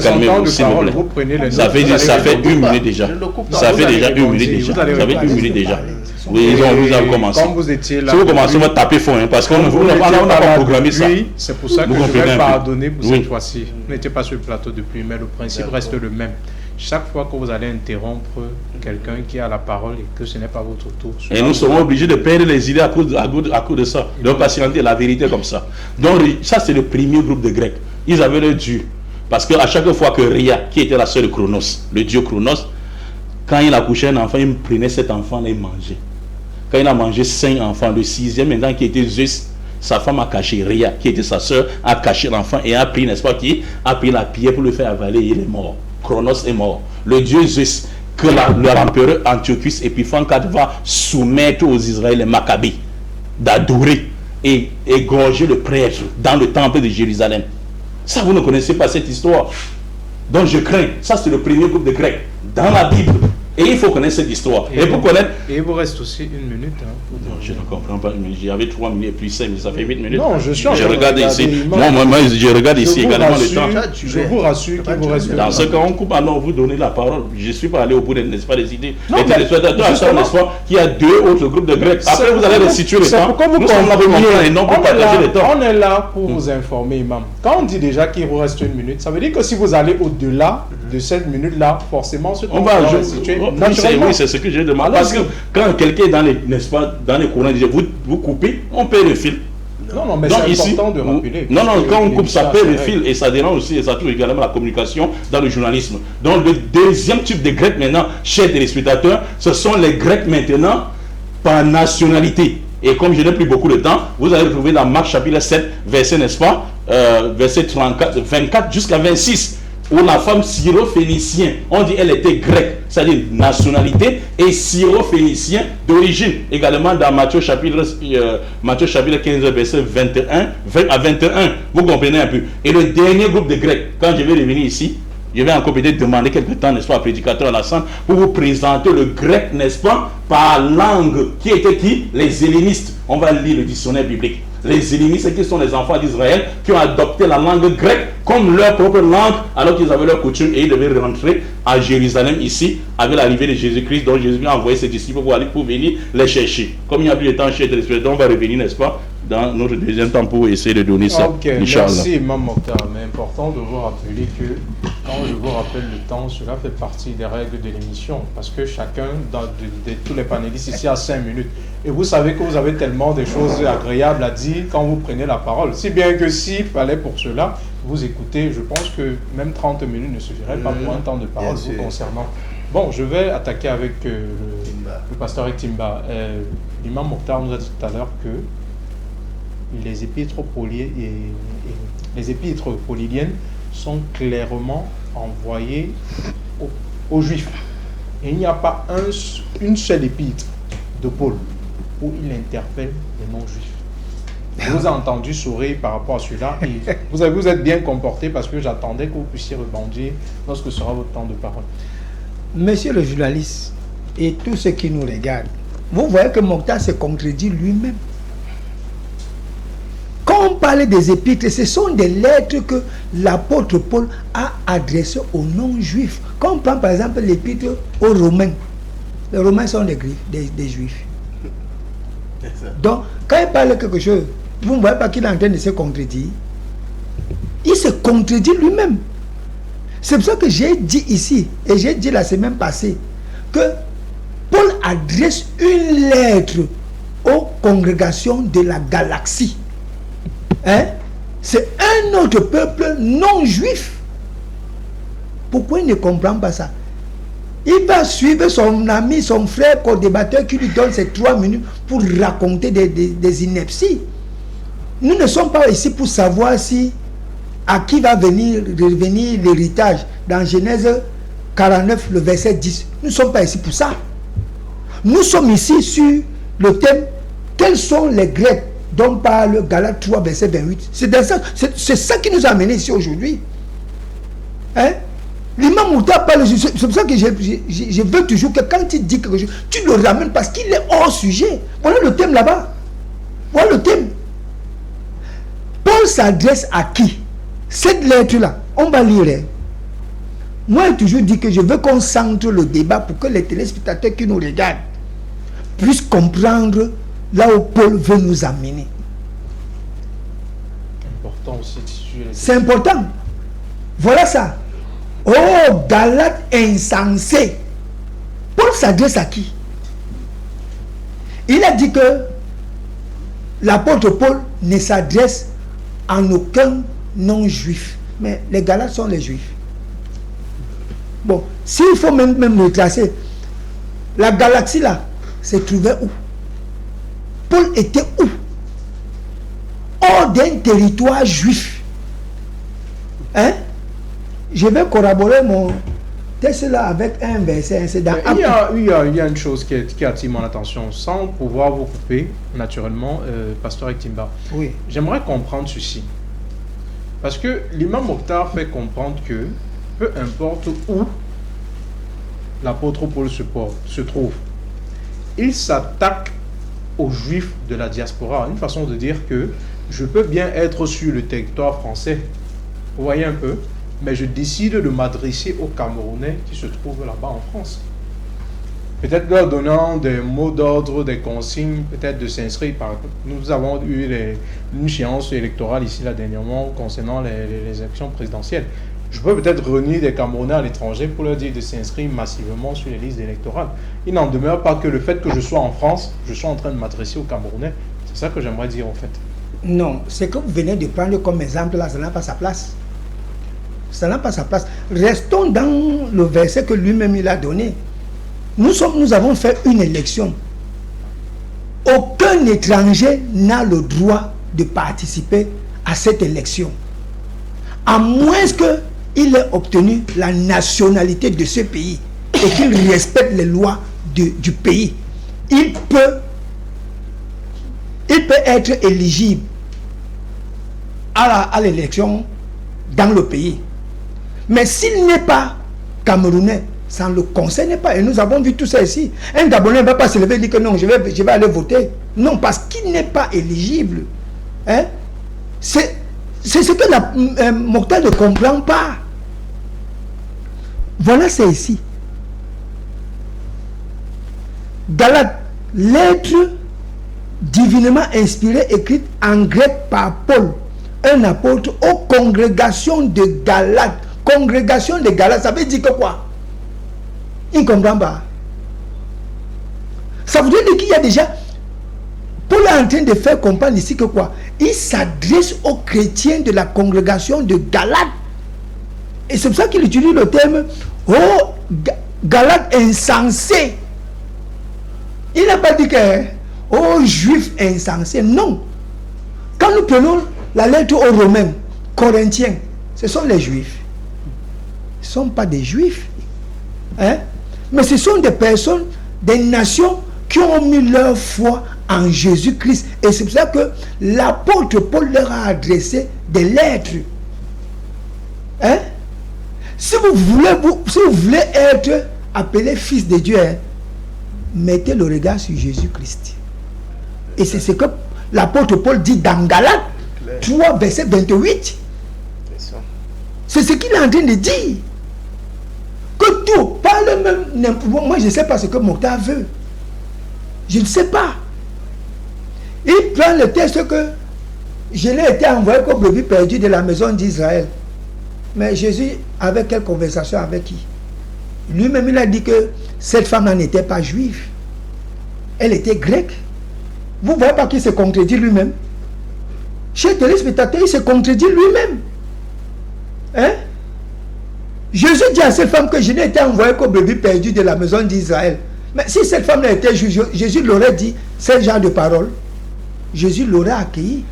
Calmez-vous, s'il vous plaît. Ça fait 1 minute déjà. Ça fait déjà 1 minute déjà. Ça fait 1 minute déjà. Oui, vous avez commencé. Quand vous étiez là, si vous commencez, on va taper fort, hein, parce qu'on n'a pas programmé ça. C'est pour ça que je vais pardonner pour cette fois-ci. Vous n'étiez pas sur le plateau depuis, mais le principe reste le même. Chaque fois que vous allez interrompre quelqu'un qui a la parole et que ce n'est pas votre tour. Et nous serons obligés de perdre les idées à cause de ça. Donc patienter, la vérité comme ça. Donc ça, c'est le premier groupe de Grecs. Ils avaient le Dieu. Parce qu'à chaque fois que Rhea, qui était la sœur de Chronos, le dieu Chronos, quand il accouchait un enfant, il prenait cet enfant et il mangeait. Quand il a mangé 5 enfants, le 6e maintenant qui était Zeus, sa femme a caché, Ria, qui était sa sœur, a caché l'enfant et a pris, n'est-ce pas, qui a pris la pierre pour le faire avaler, il est mort. Chronos est mort. Le dieu Zeus, que l'empereur Antiochus Épiphane IV va soumettre aux Israéliens, les Maccabées, d'adorer et égorger le prêtre dans le temple de Jérusalem. Ça, vous ne connaissez pas cette histoire. Donc je crains, ça c'est le premier groupe de Grecs dans la Bible. Et il faut connaître cette histoire. Et pour connaître... Et il vous reste aussi 1 minute. Hein, non, je ne comprends pas. J'avais 3 minutes plus 5, mais ça fait 8 minutes. Non, je suis en train de regarder ici. Moi, je regarde ici également le temps. Je vous rassure qu'il vous reste. Dans ce cas, on coupe, alors vous donnez la parole. Je ne suis pas allé au bout, n'est-ce pas, des idées. Non, et n'est-ce pas, qu'il y a 2 autres groupes de Grecs. Après, vous allez restituer le temps. Nous sommes là pour montrer et non pour partager le temps. On est là pour vous informer, Imam. Quand on dit déjà qu'il vous reste 1 minute, ça veut dire que si vous allez au-delà de cette minute-là, forcément, ce temps va restituer naturellement. C'est ce que j'ai demandé. Parce que quand quelqu'un est dans les, n'est-ce pas, dans les courants, vous coupez, on perd le fil. Non, mais c'est important de rappeler. Non, quand on coupe, ça perd le fil et ça dérange aussi, et ça touche également la communication dans le journalisme. Donc, le deuxième type de Grecs maintenant, chers téléspectateurs, ce sont les Grecs maintenant par nationalité. Et comme je n'ai plus beaucoup de temps, vous allez retrouver dans Marc chapitre 7, verset, n'est-ce pas, verset 24 jusqu'à 26. Où la femme syro-phénicien, on dit elle était grecque, c'est-à-dire nationalité, et syro-phénicien d'origine. Également dans Matthieu chapitre 15, verset 20 à 21. Vous comprenez un peu. Et le dernier groupe de Grecs, quand je vais revenir ici, je vais encore peut-être demander quelque temps, n'est-ce pas, au prédicateur Alassane, pour vous présenter le grec, n'est-ce pas, par langue. Qui était qui? Les hellénistes. On va lire le dictionnaire biblique. Les hellénistes, qui sont les enfants d'Israël, qui ont adopté la langue grecque comme leur propre langue, alors qu'ils avaient leur coutume et ils devaient rentrer à Jérusalem ici, avec l'arrivée de Jésus-Christ, dont Jésus a envoyé ses disciples pour venir les chercher. Comme il n'y a plus de temps chez les téléspectateurs, on va revenir, n'est-ce pas, dans notre deuxième temps pour essayer de donner ça. Ok, merci Imam Mokhtar. Mais important de vous rappeler que quand je vous rappelle le temps, cela fait partie des règles de l'émission. Parce que chacun de tous les panélistes ici a 5 minutes. Et vous savez que vous avez tellement de choses agréables à dire quand vous prenez la parole. Si bien que s'il fallait pour cela, vous écoutez, je pense que même 30 minutes ne suffiraient pas pour un temps de parole vous concernant. Bon, je vais attaquer avec le pasteur Ektimba. L'imam Mokhtar nous a dit tout à l'heure que les épîtres paulidiennes sont clairement envoyées aux Juifs. Et il n'y a pas une seule épître de Paul où il interpelle les non-juifs. Je vous ai entendu sourire par rapport à cela et vous êtes bien comporté parce que j'attendais que vous puissiez rebondir lorsque sera votre temps de parole. Monsieur le journaliste et tous ceux qui nous regardent, vous voyez que Mokhtar se contredit lui-même. Quand on parle des épîtres, ce sont des lettres que l'apôtre Paul a adressées aux non-juifs. Quand on prend par exemple l'épître aux Romains, les Romains sont des Juifs. Donc, quand il parle de quelque chose, vous ne voyez pas qu'il est en train de se contredire. Il se contredit lui-même. C'est pour ça que j'ai dit ici, et j'ai dit la semaine passée, que Paul adresse une lettre aux congrégations de la galaxie. Hein? C'est un autre peuple non juif. Pourquoi il ne comprend pas ça? Il va suivre son ami, son frère, co-débatteur qui lui donne ces 3 minutes pour raconter des inepties. Nous ne sommes pas ici pour savoir si à qui va revenir l'héritage dans Genèse 49, le verset 10. Nous ne sommes pas ici pour ça. Nous sommes ici sur le thème quels sont les Grecs dont parle Galates 3, verset 28. C'est ça qui nous a amenés ici aujourd'hui. Hein? L'imam Mokhtar parle, c'est pour ça que je veux toujours que quand il dit quelque chose, tu le ramènes parce qu'il est hors sujet. Voilà le thème là-bas. Voilà le thème. Paul s'adresse à qui? Cette lettre-là, on va lire. Moi, j'ai toujours dit que je veux qu'on centre le débat pour que les téléspectateurs qui nous regardent puissent comprendre là où Paul veut nous amener. Important aussi. C'est important. Voilà ça. Oh, Galates insensé. Paul s'adresse à qui? Il a dit que l'apôtre Paul ne s'adresse à aucun non-juif. Mais les Galates sont les juifs. Bon, s'il faut même retracer, la galaxie là se trouvait où? Paul était où? hors d'un territoire juif. Hein? Je vais corroborer mon texte là avec un verset. C'est dans il y a une chose qui attire mon attention, sans pouvoir vous couper, naturellement, Pasteur Ektimba. Oui. J'aimerais comprendre ceci. Parce que l'imam Mokhtar fait comprendre que, peu importe où l'apôtre Paul se trouve, il s'attaque aux juifs de la diaspora. Une façon de dire que je peux bien être sur le territoire français, vous voyez un peu, mais je décide de m'adresser aux Camerounais qui se trouvent là-bas en France. Peut-être leur donnant des mots d'ordre, des consignes, peut-être de s'inscrire. Nous avons eu une séance électorale ici là dernièrement concernant les élections présidentielles. Je peux peut-être réunir des Camerounais à l'étranger pour leur dire de s'inscrire massivement sur les listes électorales. Il n'en demeure pas que le fait que je sois en France, je sois en train de m'adresser aux Camerounais. C'est ça que j'aimerais dire en fait. Non, ce que vous venez de prendre comme exemple là, ça n'a pas sa place. Ça n'a pas sa place. Restons dans le verset que lui-même il a donné. Nous avons fait une élection. Aucun étranger n'a le droit de participer à cette élection. À moins qu'il ait obtenu la nationalité de ce pays et qu'il respecte les lois du pays. Il peut être éligible à l'élection dans le pays. Mais s'il n'est pas camerounais, ça ne le concerne pas. Et nous avons vu tout ça ici. Un Gabonais ne va pas se lever et dire que non, je vais aller voter. Non, parce qu'il n'est pas éligible. Hein? C'est ce que Mokhtar ne comprend pas. Voilà, c'est ici. Galates, lettre divinement inspirée, écrite en grec par Paul, un apôtre aux congrégations de Galates. Congrégation de Galates, ça veut dire que quoi? Il ne comprend pas. Ça voudrait dire qu'il y a déjà... Paul est en train de faire comprendre ici que quoi? Il s'adresse aux chrétiens de la congrégation de Galates. Et c'est pour ça qu'il utilise le terme « Oh, Galates insensés ». Il n'a pas dit que « Oh, juifs insensés ». Non. Quand nous prenons la lettre aux Romains, Corinthiens, ce sont les juifs. Ce ne sont pas des juifs. Hein? Mais ce sont des personnes, des nations qui ont mis leur foi en Jésus-Christ. Et c'est pour ça que l'apôtre Paul leur a adressé des lettres. Hein? Si vous voulez être appelé fils de Dieu, hein, mettez le regard sur Jésus-Christ. Et c'est ce que l'apôtre Paul dit dans Galates 3, verset 28. C'est ce qu'il est en train de dire. Que tout, pas le même. Moi, je ne sais pas ce que Mokhtar veut. Je ne sais pas. Il prend le texte que je l'ai été envoyé comme brebis perdu de la maison d'Israël. Mais Jésus avait quelle conversation avec qui? Lui-même, il a dit que cette femme-là n'était pas juive. Elle était grecque. Vous ne voyez pas qu'il se contredit lui-même? Chez téléspectateurs, il se contredit lui-même. Hein? Jésus dit à cette femme que je n'ai été envoyé qu'au brebis perdu de la maison d'Israël. Mais si cette femme-là était juive, Jésus l'aurait dit, ce genre de parole. Jésus l'aurait accueilli.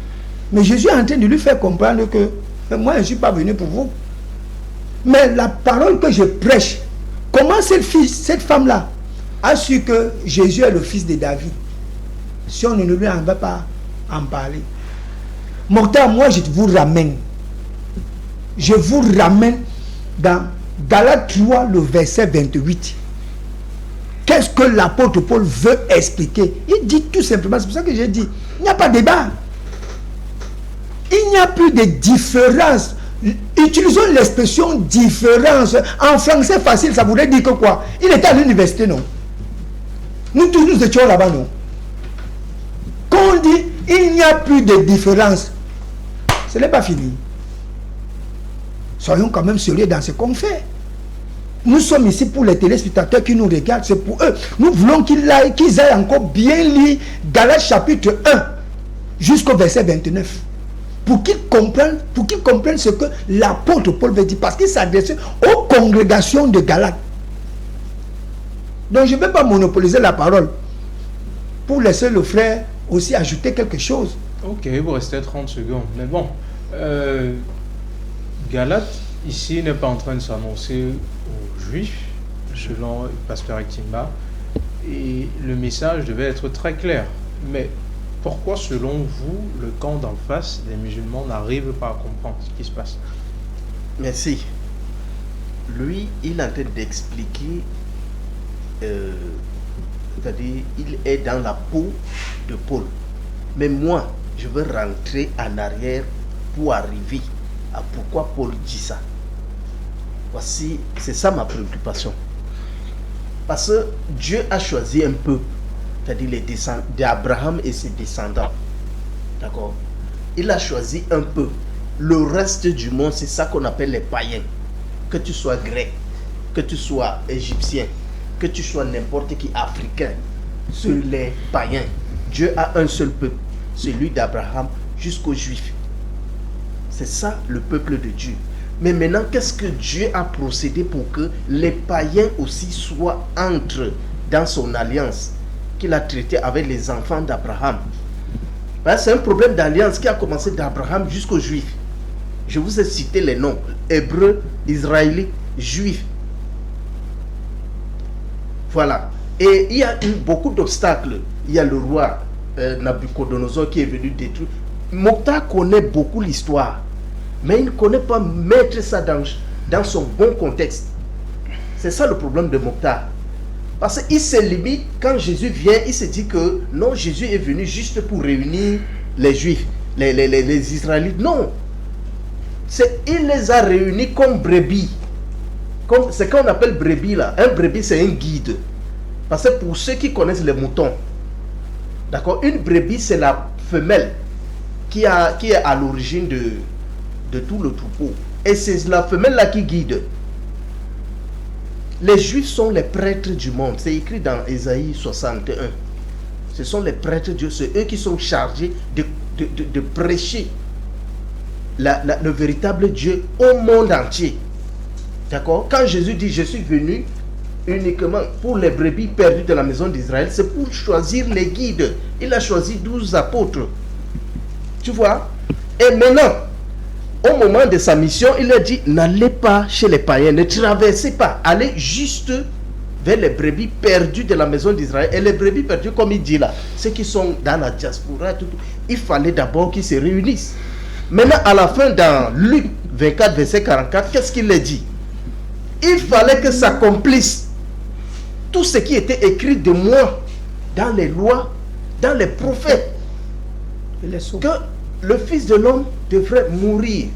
Mais Jésus est en train de lui faire comprendre que moi, je ne suis pas venu pour vous. Mais la parole que je prêche, comment cette femme-là a su que Jésus est le fils de David? Si on ne lui en va pas en parler. Mokhtar, moi, je vous ramène. Je vous ramène dans Galates 3, le verset 28. Qu'est-ce que l'apôtre Paul veut expliquer? Il dit tout simplement, c'est pour ça que j'ai dit, il n'y a pas de débat. Il n'y a plus de différence. Utilisons l'expression différence. En français facile, ça voudrait dire que quoi? Il était à l'université, non? Nous tous, nous étions là-bas, non? Quand on dit, il n'y a plus de différence, ce n'est pas fini. Soyons quand même sérieux dans ce qu'on fait. Nous sommes ici pour les téléspectateurs qui nous regardent, c'est pour eux. Nous voulons qu'ils aillent encore bien lire Galates chapitre 1 jusqu'au verset 29. Pour qu'ils comprennent ce que l'apôtre Paul veut dire. Parce qu'il s'adressait aux congrégations de Galates. Donc je ne vais pas monopoliser la parole pour laisser le frère aussi ajouter quelque chose Ok, il vous restait 30 secondes. Mais bon, Galate, ici, n'est pas en train de s'annoncer aux Juifs, selon le pasteur Ektimba. Et le message devait être très clair. Mais pourquoi, selon vous, le camp d'en face des musulmans n'arrive pas à comprendre ce qui se passe? Merci. Lui, il est en train d'expliquer, c'est-à-dire, il est dans la peau de Paul. Mais moi, je veux rentrer en arrière pour arriver à pourquoi Paul dit ça. Voici, c'est ça ma préoccupation. Parce que Dieu a choisi un peuple, c'est-à-dire les descendants d'Abraham et ses descendants. D'accord? Il a choisi un peuple. Le reste du monde, c'est ça qu'on appelle les païens. Que tu sois grec, que tu sois égyptien, que tu sois n'importe qui africain, sur les païens. Dieu a un seul peuple, celui d'Abraham jusqu'aux Juifs. C'est ça le peuple de Dieu. Mais maintenant, qu'est-ce que Dieu a procédé pour que les païens aussi soient entre dans son alliance qu'il a traité avec les enfants d'Abraham? C'est un problème d'alliance qui a commencé d'Abraham jusqu'aux Juifs. Je vous ai cité les noms: Hébreux, Israélites, Juifs. Voilà. Et il y a eu beaucoup d'obstacles. Il y a le roi Nabucodonosor qui est venu détruire. Mokhtar connaît beaucoup l'histoire, mais il ne connaît pas mettre ça dans son bon contexte. C'est ça le problème de Mokhtar. Parce qu'il se limite, quand Jésus vient, il se dit que non, Jésus est venu juste pour réunir les Juifs, les Israélites. Non. Il les a réunis comme brebis. Comme ce qu'on appelle brebis là. Un brebis, c'est un guide. Parce que pour ceux qui connaissent les moutons, d'accord, une brebis, c'est la femelle qui est à l'origine de tout le troupeau. Et c'est la femelle là qui guide. Les Juifs sont les prêtres du monde. C'est écrit dans Ésaïe 61. Ce sont les prêtres de Dieu. C'est eux qui sont chargés de prêcher le véritable Dieu au monde entier. D'accord? Quand Jésus dit: je suis venu uniquement pour les brebis perdues de la maison d'Israël, c'est pour choisir les guides. Il a choisi 12 apôtres. Tu vois? Et maintenant, au moment de sa mission, il a dit: n'allez pas chez les païens, ne traversez pas, allez juste vers les brebis perdues de la maison d'Israël. Et les brebis perdues, comme il dit là, ceux qui sont dans la diaspora, il fallait d'abord qu'ils se réunissent. Maintenant, à la fin, dans Luc 24, verset 44, qu'est-ce qu'il a dit? Il fallait que s'accomplisse tout ce qui était écrit de moi dans les lois, dans les prophètes, que le Fils de l'homme devrait mourir,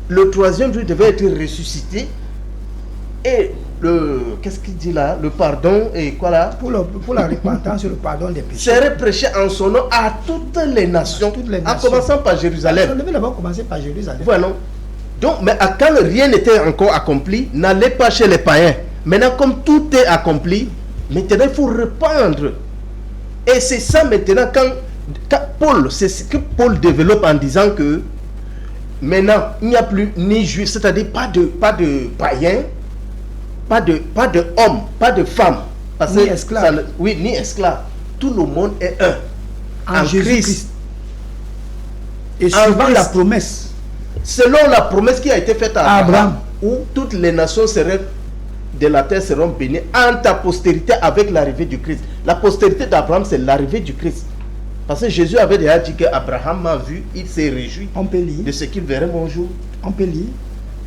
le troisième jour devait être ressuscité, et qu'est-ce qu'il dit là? Le pardon et quoi là? Pour la repentance et le pardon des péchés. Serait prêché en son nom à toutes les nations, en commençant par Jérusalem. On devait d'abord commencer par Jérusalem. Voilà. Donc, mais quand rien n'était encore accompli, n'allez pas chez les païens. Maintenant, comme tout est accompli, maintenant il faut répandre. Et c'est ça maintenant quand Paul, c'est ce que Paul développe en disant que maintenant il n'y a plus ni juif, c'est-à-dire pas de païens, pas de hommes, pas de femmes, ni esclaves. Oui, ni esclaves. Tout le monde est un en Christ. Et suivant la promesse, selon la promesse qui a été faite à Abraham, où toutes les nations de la terre seront bénies en ta postérité avec l'arrivée du Christ. La postérité d'Abraham, c'est l'arrivée du Christ. Parce que Jésus avait déjà dit qu'Abraham m'a vu, il s'est réjoui de ce qu'il verrait mon jour. On peut lire.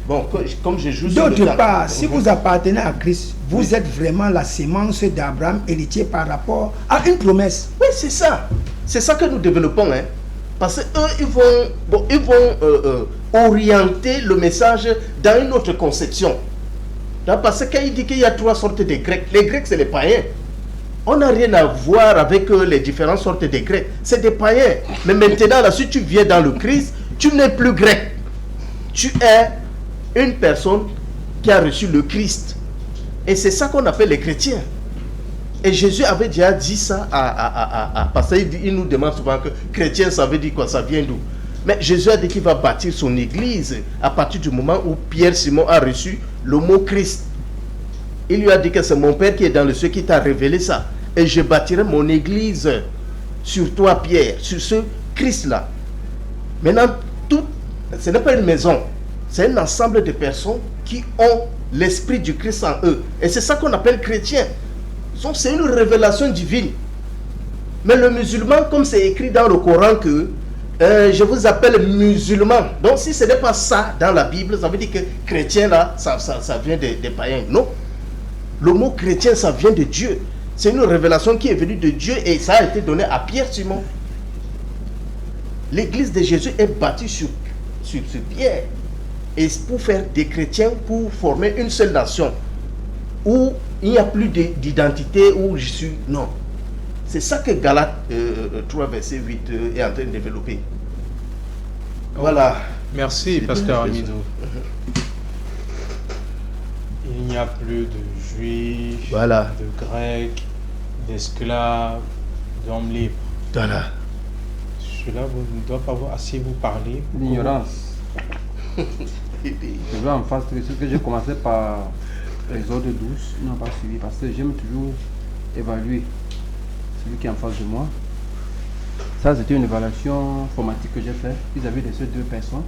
Bon, comme je joue sur le temps. D'autre part, si vous appartenez à Christ, vous êtes vraiment la sémence d'Abraham, héritier par rapport à une promesse. Oui, c'est ça. C'est ça que nous développons. Hein. Parce qu'eux, ils vont orienter le message dans une autre conception. Parce que quand il dit qu'il y a 3 sortes de Grecs, les Grecs, c'est les païens. On n'a rien à voir avec les différentes sortes de Grecs. C'est des païens. Mais maintenant, là, si tu viens dans le Christ, tu n'es plus grec. Tu es une personne qui a reçu le Christ. Et c'est ça qu'on appelle les chrétiens. Et Jésus avait déjà dit ça parce qu'il nous demande souvent que chrétien, ça veut dire quoi? Ça vient d'où? Mais Jésus a dit qu'il va bâtir son église à partir du moment où Pierre Simon a reçu le mot Christ. Il lui a dit que c'est mon Père qui est dans le ciel qui t'a révélé ça. Et je bâtirai mon église sur toi, Pierre, sur ce Christ là. Maintenant, ce n'est pas une maison, c'est un ensemble de personnes qui ont l'esprit du Christ en eux. Et c'est ça qu'on appelle chrétien. Donc c'est une révélation divine. Mais le musulman, comme c'est écrit dans le Coran que je vous appelle musulman. Donc si ce n'est pas ça dans la Bible, ça veut dire que chrétien là, ça vient des païens. Non. Le mot chrétien, ça vient de Dieu. C'est une révélation qui est venue de Dieu et ça a été donné à Pierre Simon. L'église de Jésus est bâtie sur Pierre. Et pour faire des chrétiens, pour former une seule nation, où il n'y a plus d'identité, où je suis... Non. C'est ça que Galates 3, verset 8 est en train de développer. Voilà. Merci, Pasteur Amidou. Il n'y a plus de juifs, voilà, de grecs, d'esclaves, d'hommes libres. Voilà. Cela ne doit pas assez vous parler. L'ignorance. Je vais en face de ce que j'ai commencé par Exode 12, ils n'ont pas suivi parce que j'aime toujours évaluer celui qui est en face de moi. Ça, c'était une évaluation formatique que j'ai faite vis-à-vis de ces deux personnes.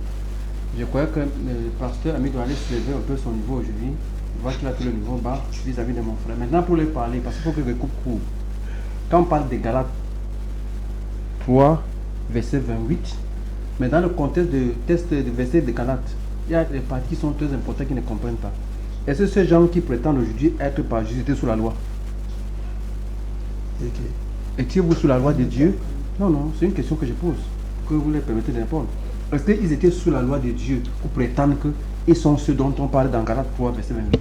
Je croyais que le pasteur Amidou allait se lever un peu son niveau aujourd'hui. Je vois qu'il a tout le niveau bas vis-à-vis de mon frère. Maintenant, pour lui parler, parce qu'il faut que je coupe court. Quand on parle de Galates 3, verset 28, mais dans le contexte de test de verset de Galates, il y a des parties qui sont très importantes qui ne comprennent pas. Est-ce que ces gens qui prétendent aujourd'hui être par Jésus étaient sous la loi? Étiez-vous sous la loi de Dieu? Non, non, c'est une question que je pose, que vous les permettez de répondre. Est-ce qu'ils étaient sous la loi de Dieu pour prétendre qu'ils sont ceux dont on parle dans Galates 3, verset 28?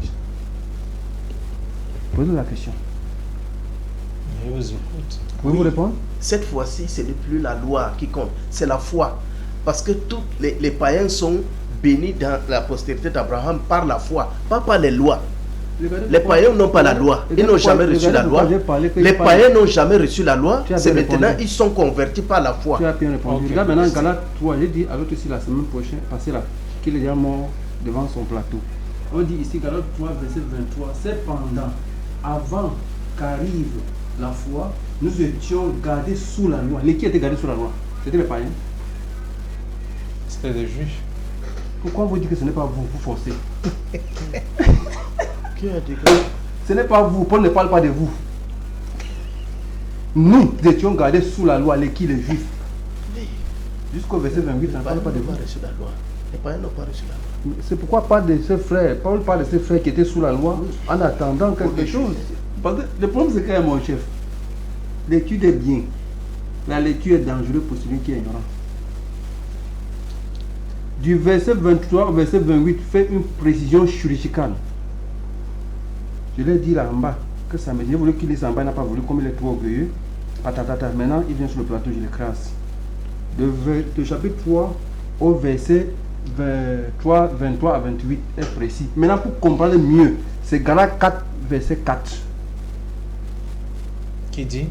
Posez la question. Je vous écoute. Pouvez-vous répondre? Cette fois-ci, ce n'est plus la loi qui compte, c'est la foi. Parce que tous les païens sont bénis dans la postérité d'Abraham par la foi, pas par les lois. Les païens n'ont pas la loi, ils n'ont jamais reçu la loi. Les païens n'ont jamais reçu la loi, c'est maintenant ils sont convertis par la foi. Tu as bien répondu. Regarde maintenant Galates 3, j'ai dit à l'autre ici la semaine prochaine, passé là, qu'il est déjà mort devant son plateau. On dit ici Galates 3, verset 23, cependant, avant qu'arrive la foi, nous étions gardés sous la loi. Les qui étaient gardés sous la loi? C'était les païens. C'était des juifs. Pourquoi vous dites que ce n'est pas vous, vous forcez? Qui a dit que... Ce n'est pas vous, Paul ne parle pas de vous. Nous étions gardés sous la loi, les qui, les juifs. Jusqu'au verset 28, on ne parle pas de vous. Les païens n'ont pas reçu la loi. C'est pourquoi parle de ses frères. Paul parle de ses frères qui étaient sous la loi en attendant quelque chose. Parce que le problème c'est qu'il y a mon chef. L'étude est bien. La lecture est dangereuse pour celui qui est ignorant. Du verset 23 au verset 28, fait une précision chirurgicale. Je l'ai dit là en bas, que ça me dit, j'ai voulu qu'il dise en bas, il n'a pas voulu, comme il est trop orgueilleux. Maintenant, il vient sur le plateau, je l'écrase. De chapitre 3 au verset 23 à 28 est précis. Maintenant, pour comprendre mieux, c'est Galates 4, verset 4. Qui dit?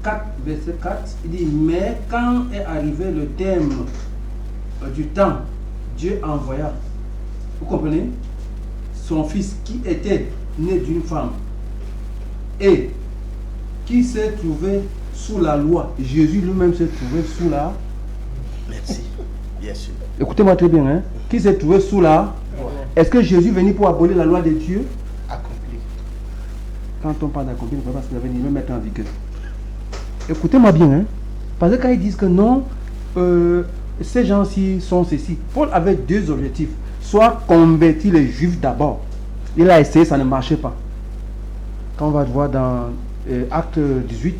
4, verset 4, il dit, mais quand est arrivé le terme du temps, Dieu envoya, vous comprenez, son fils qui était né d'une femme et qui s'est trouvé sous la loi. Jésus lui-même s'est trouvé sous la... Merci, bien sûr. Écoutez-moi très bien, hein? Qui s'est trouvé sous la... Est-ce que Jésus est venu pour abolir la loi de Dieu? Accompli. Quand on parle d'accomplir, il ne faut pas se venir le mettre en vigueur. Écoutez-moi bien, hein? Parce que quand ils disent que non, ces gens-ci sont ceci. Paul avait deux objectifs. Soit convertir les juifs d'abord. Il a essayé, ça ne marchait pas. Quand on va voir dans Acte 18,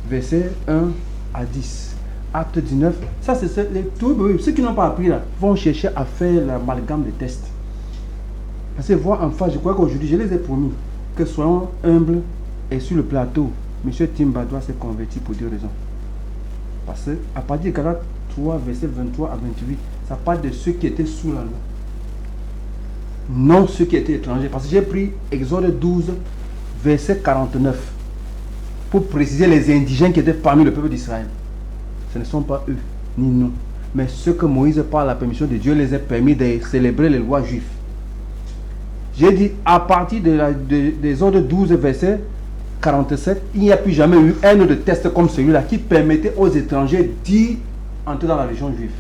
verset 1 à 10. Acte 19, ça c'est ceux qui n'ont pas appris là, vont chercher à faire l'amalgame des tests. Parce que voir en face, je crois qu'aujourd'hui, je les ai promis que soyons humbles et sur le plateau. M. Timba doit se convertir pour deux raisons. Parce que à partir de Galates 3, verset 23 à 28, ça parle de ceux qui étaient sous la loi. Non ceux qui étaient étrangers. Parce que j'ai pris Exode 12, verset 49, pour préciser les indigènes qui étaient parmi le peuple d'Israël. Ce ne sont pas eux, ni nous. Mais ceux que Moïse, par la permission de Dieu, les a permis de célébrer les lois juives. J'ai dit à partir des ordres 12, verset 47, il n'y a plus jamais eu un autre test comme celui-là qui permettait aux étrangers d'y entrer dans la région juive.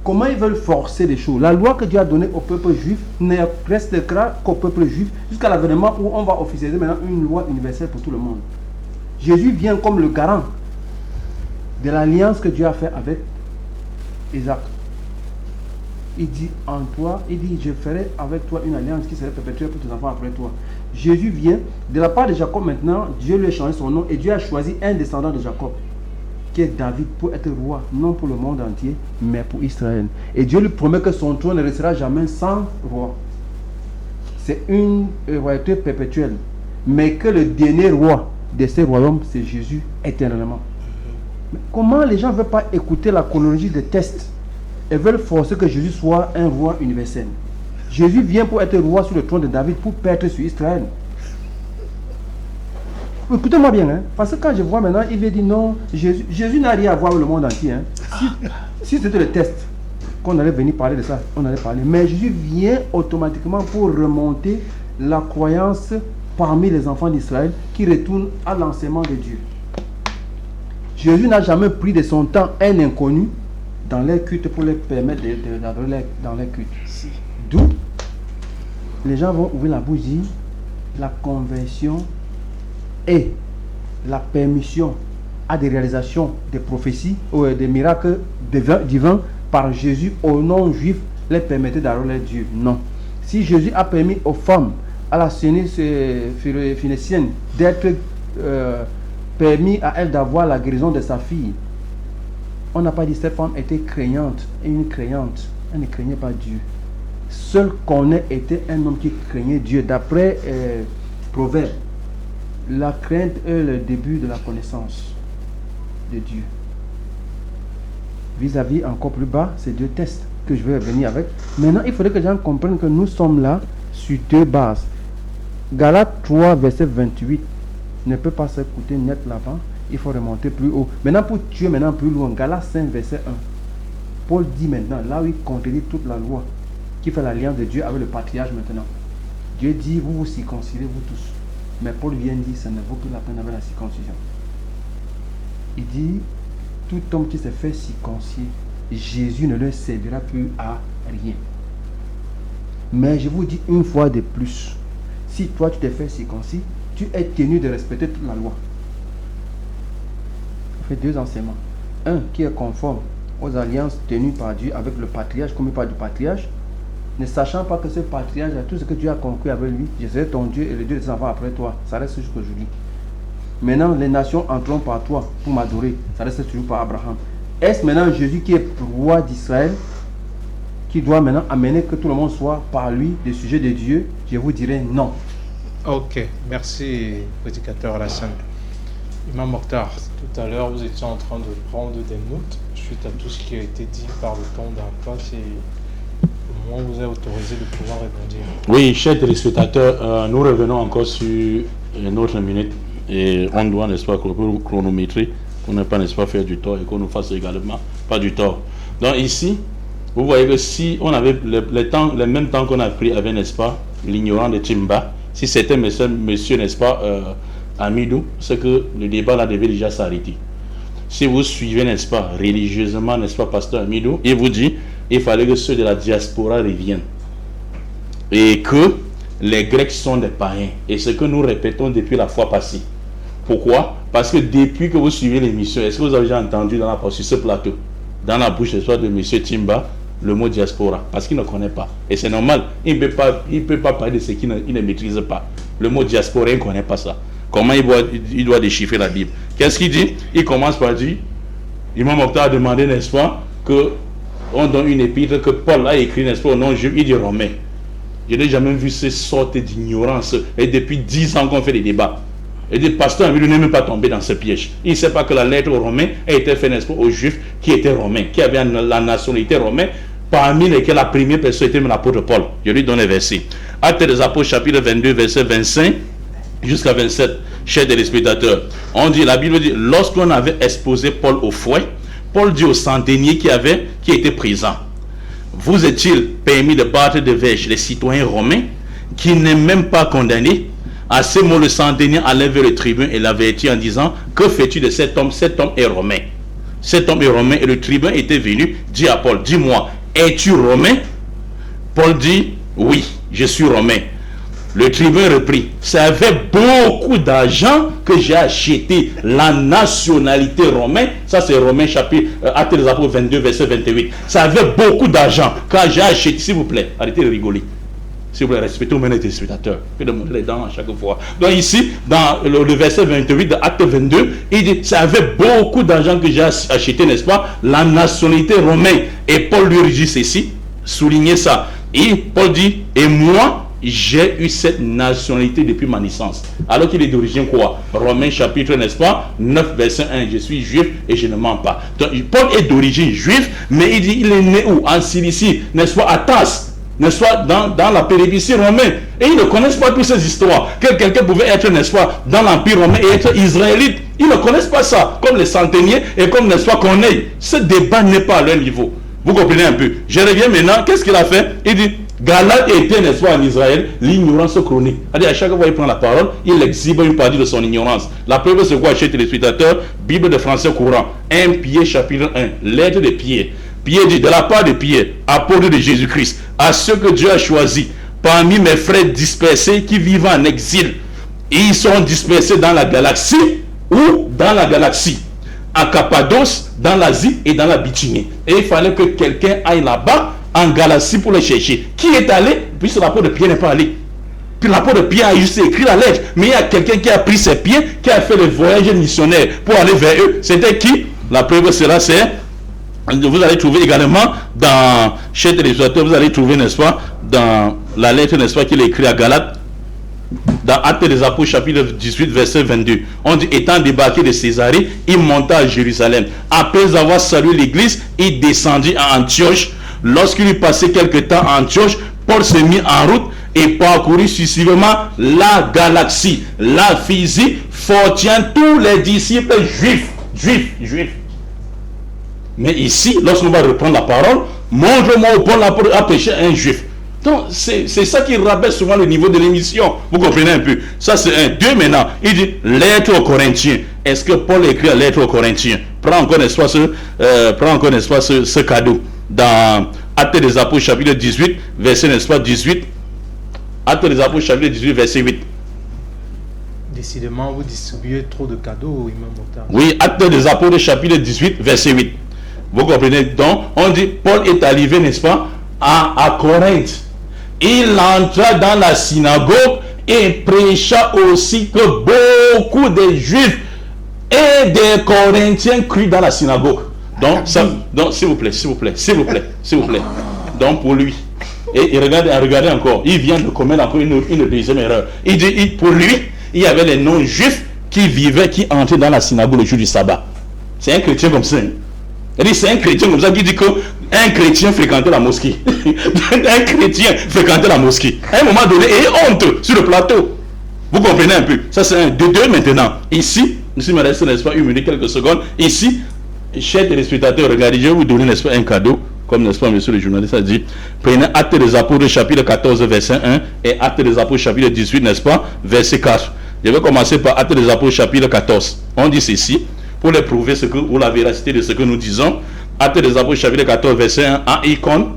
Comment ils veulent forcer les choses? La loi que Dieu a donnée au peuple juif ne restera qu'au peuple juif jusqu'à l'avènement où on va officialiser maintenant une loi universelle pour tout le monde. Jésus vient comme le garant de l'alliance que Dieu a fait avec Isaac. Il dit en toi, il dit je ferai avec toi une alliance qui serait perpétuelle pour tes enfants après toi. Jésus vient de la part de Jacob maintenant, Dieu lui a changé son nom et Dieu a choisi un descendant de Jacob qui est David pour être roi, non pour le monde entier, mais pour Israël. Et Dieu lui promet que son trône ne restera jamais sans roi. C'est une royauté perpétuelle, mais que le dernier roi de ces royaumes, c'est Jésus éternellement. Mais comment les gens ne veulent pas écouter la chronologie des tests et veulent forcer que Jésus soit un roi universel? Jésus vient pour être roi sur le trône de David, pour paître sur Israël. Écoutez-moi bien, hein, parce que quand je vois maintenant, il veut dire non, Jésus n'a rien à voir avec le monde entier. Hein. Si c'était le test, qu'on allait venir parler de ça, on allait parler. Mais Jésus vient automatiquement pour remonter la croyance parmi les enfants d'Israël qui retournent à l'enseignement de Dieu. Jésus n'a jamais pris de son temps un inconnu dans les cultes pour les permettre d'adorer dans les cultes. D'où les gens vont ouvrir la bouche, dire la conversion et la permission à des réalisations, des prophéties ou des miracles divins par Jésus au nom juif les permettait d'adorer Dieu. Non. Si Jésus a permis aux femmes, à la phénicienne d'être permis à elle d'avoir la guérison de sa fille, on n'a pas dit que cette femme était craignante et une craignante. Elle ne craignait pas Dieu. Seul Corneille était un homme qui craignait Dieu. D'après Proverbe, la crainte est le début de la connaissance de Dieu. Vis-à-vis encore plus bas, c'est deux tests que je vais venir avec. Maintenant, il faudrait que les gens comprennent que nous sommes là sur deux bases. Galates 3, verset 28 ne peut pas s'écouter net là-bas. Il faut remonter plus haut. Maintenant, pour tuer maintenant plus loin, Galates 5, verset 1. Paul dit maintenant, là où il contredit toute la loi, qui fait l'alliance de Dieu avec le patriarche maintenant. Dieu dit, vous vous circoncisez, vous tous. Mais Paul vient dire, ça ne vaut plus la peine avec la circoncision. Il dit, tout homme qui se fait circoncier, Jésus ne leur servira plus à rien. Mais je vous dis une fois de plus, si toi tu te fais circoncis, tu es tenu de respecter toute la loi. Ça fait deux enseignements. Un qui est conforme aux alliances tenues par Dieu avec le patriarche, comme il parle du patriarche, ne sachant pas que ce patriarche a tout ce que Dieu a conclu avec lui. Je serai ton Dieu et le Dieu de tes enfants après toi. Ça reste jusqu'aujourd'hui. Maintenant, les nations entreront par toi pour m'adorer. Ça reste toujours par Abraham. Est-ce maintenant Jésus qui est roi d'Israël qui doit maintenant amener que tout le monde soit par lui des sujets de Dieu? Je vous dirai non. Ok, merci, prédicateur Alassane. Imam Mokhtar, tout à l'heure, vous étiez en train de prendre des notes suite à tout ce qui a été dit par le temps d'en face et au moment où vous êtes autorisé de pouvoir répondre. Oui, chers téléspectateurs, nous revenons encore sur une autre minute et on doit, n'est-ce pas, chronométrer pour ne pas, n'est-ce pas, faire du tort et qu'on nous fasse également pas du tort. Donc ici, vous voyez que si on avait le même temps qu'on a pris avec, n'est-ce pas, l'ignorant de Timba, si c'était monsieur, n'est-ce pas, Amidou, c'est que le débat là devait déjà s'arrêter. Si vous suivez, n'est-ce pas, religieusement, n'est-ce pas, pasteur Amidou, il vous dit il fallait que ceux de la diaspora reviennent et que les Grecs sont des païens. Et ce que nous répétons depuis la fois passée. Pourquoi? Parce que depuis que vous suivez l'émission, est-ce que vous avez déjà entendu sur ce plateau, dans la bouche de M. Timba, le mot diaspora? Parce qu'il ne connaît pas. Et c'est normal, il ne peut pas parler de ce qu'il ne maîtrise pas. Le mot diaspora, il ne connaît pas ça. Comment il doit déchiffrer la Bible? Qu'est-ce qu'il dit? Il commence par dire, Imam Mokhtar a demandé, n'est-ce pas, que on donne une épître que Paul a écrit, n'est-ce pas, au nom juif, il dit romain. Je n'ai jamais vu ces sortes d'ignorance. Et depuis 10 ans qu'on fait des débats. Et le pasteur ne n'est même pas tombé dans ce piège. Il ne sait pas que la lettre aux Romains a été faite, n'est-ce pas, aux Juifs qui étaient romains, qui avaient la nationalité romaine, parmi lesquels la première personne était l'apôtre Paul. Je lui donne les versets. Actes des Apôtres, chapitre 22, verset 25 jusqu'à 27. Chers téléspectateurs, on dit, la Bible dit, lorsqu'on avait exposé Paul au fouet, Paul dit au centenier qui était présent, vous est-il permis de battre de verge les citoyens romains qui n'est même pas condamné? À ces mots, le centenier allait vers le tribun et l'avertit en disant, que fais-tu de cet homme? Cet homme est romain. Cet homme est romain. Et le tribun était venu, dit à Paul, dis-moi, es-tu romain? Paul dit, oui, je suis romain. Le tribun reprit, c'est avec beaucoup d'argent que j'ai acheté la nationalité romaine. Ça c'est Romains chapitre, Actes des Apôtres 22, verset 28. C'est avec beaucoup d'argent que j'ai acheté, s'il vous plaît, arrêtez de rigoler. S'il vous plaît, respectez les téléspectateurs. Que de montrer les dents à chaque fois. Donc ici, dans le verset 28 de Acte 22, il dit, c'est avec beaucoup d'argent que j'ai acheté, n'est-ce pas, la nationalité romaine. Et Paul lui dit ceci, soulignez ça. Et Paul dit, et moi, j'ai eu cette nationalité depuis ma naissance. Alors qu'il est d'origine quoi? Romains chapitre, n'est-ce pas, 9 verset 1, je suis juif et je ne mens pas. Donc Paul est d'origine juive, mais il dit, il est né où? En Cilicie, n'est-ce pas, à Tas, n'est-ce pas, dans la périphérie romaine. Et ils ne connaissent pas toutes ces histoires. Que quelqu'un pouvait être, n'est-ce pas, dans l'Empire romain et être israélite. Ils ne connaissent pas ça, comme les centeniers et comme, n'est-ce pas, Corneille. Ce débat n'est pas à leur niveau. Vous comprenez un peu? Je reviens maintenant, qu'est-ce qu'il a fait? Il dit, Galate était, n'est-ce pas, en Israël, l'ignorance chronique. C'est-à-dire, à chaque fois qu'il prend la parole, il exhibe une partie de son ignorance. La preuve, c'est quoi, chez les téléspectateurs? Bible de français courant, 1 Pierre, chapitre 1, lettre de Pierre. Pierre dit, de la part de Pierre, apôtre de Jésus-Christ, à ceux que Dieu a choisis, parmi mes frères dispersés qui vivent en exil, ils sont dispersés dans la galaxie ou dans la galaxie, à Cappadoce, dans l'Asie et dans la Bithynie. Et il fallait que quelqu'un aille là-bas, en Galatie, pour les chercher. Qui est allé? Puisque l'apôtre de Pierre n'est pas allé. Puis l'apôtre de Pierre a juste écrit la lettre. Mais il y a quelqu'un qui a pris ses pieds, qui a fait le voyage missionnaire pour aller vers eux. C'était qui? La preuve, cela c'est, vous allez trouver également dans, chez les auteurs, vous allez trouver, n'est-ce pas, dans la lettre, n'est-ce pas, qu'il a écrit à Galate, dans Actes des Apôtres, chapitre 18, verset 22. On dit, étant débarqué de Césarée, il monta à Jérusalem. Après avoir salué l'église, il descendit à Antioche. Lorsqu'il eut passé quelque temps à Antioche, Paul s'est mis en route et parcourut successivement la galaxie, la physique, fortifiant tous les disciples juifs. Mais ici, lorsqu'on va reprendre la parole, montre-moi où Paul a prêché un juif. Donc, c'est ça qui rappelle souvent le niveau de l'émission. Vous comprenez un peu? Ça, c'est un. Deux maintenant. Il dit, lettre aux Corinthiens. Est-ce que Paul écrit la lettre aux Corinthiens? Prends encore, n'est-ce pas, ce cadeau. Dans Actes des Apôtres, chapitre 18, verset, n'est-ce pas, 18. Actes des Apôtres, chapitre 18, verset 8. Décidément, vous distribuez trop de cadeaux, Imam Mokhtar. Oui, Actes des Apôtres, chapitre 18, verset 8. Vous comprenez? Donc, on dit, Paul est arrivé, n'est-ce pas, à Corinthe. Il entra dans la synagogue et prêcha aussi que beaucoup de Juifs et des Corinthiens crurent dans la synagogue. Donc, s'il vous plaît. Donc, pour lui, et regardez encore, il vient de commettre encore une deuxième erreur. Il dit, pour lui, il y avait les non-juifs qui vivaient, qui entraient dans la synagogue le jour du sabbat. C'est un chrétien comme ça. C'est un chrétien comme ça qui dit qu'un chrétien fréquentait la mosquée. Un chrétien fréquentait la mosquée. À un moment donné, et honte sur le plateau. Vous comprenez un peu? Ça, c'est un. De deux maintenant. Ici, il me reste, n'est-ce pas, une minute, quelques secondes. Ici, chers téléspectateurs, regardez, je vais vous donner, n'est-ce pas, un cadeau. Comme, n'est-ce pas, monsieur le journaliste a dit. Prenez Actes des Apôtres, chapitre 14, verset 1, et Actes des Apôtres, chapitre 18, n'est-ce pas, verset 4. Je vais commencer par Actes des Apôtres, chapitre 14. On dit ceci, pour les prouver ou la véracité de ce que nous disons. Actes des Apôtres, chapitre 14, verset 1, en Icône,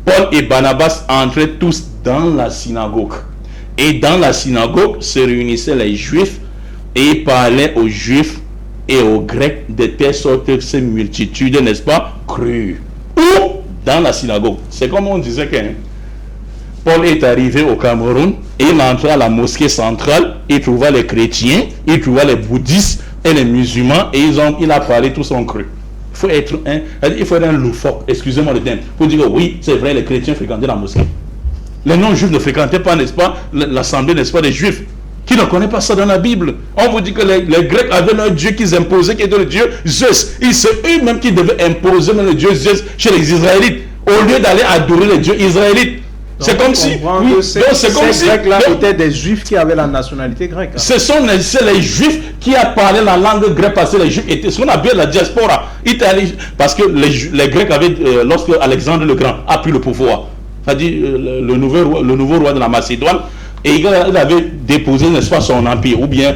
Paul et Barnabas entraient tous dans la synagogue. Et dans la synagogue se réunissaient les Juifs et parlaient aux Juifs et aux Grecs de telle sorte que ces multitudes, n'est-ce pas, crurent. Ou dans la synagogue. C'est comme on disait que Paul est arrivé au Cameroun et il entra à la mosquée centrale, il trouva les chrétiens, il trouva les bouddhistes et les musulmans et il a parlé, tous ont cru. Il faut être un loufoque, excusez-moi le terme, pour dire que oui, c'est vrai, les chrétiens fréquentaient la mosquée. Les non-juifs ne fréquentaient pas, n'est-ce pas, l'assemblée, n'est-ce pas, des juifs, qui ne connaissent pas ça dans la Bible. On vous dit que les Grecs avaient leur dieu qu'ils imposaient, qui était le dieu Zeus. C'est eux-mêmes qui devaient imposer le dieu Zeus chez les Israélites, au lieu d'aller adorer les dieux israélites. C'est comme si. Oui, c'est comme si. Ces Grecs-là étaient des Juifs qui avaient la nationalité grecque. Hein. C'est les Juifs qui a parlé la langue grecque parce que les Juifs étaient ce qu'on appelle la diaspora. Parce que les Grecs avaient, lorsque Alexandre le Grand a pris le pouvoir, c'est-à-dire le nouveau roi de la Macédoine, Et il avait déposé, n'est-ce pas, son empire, ou bien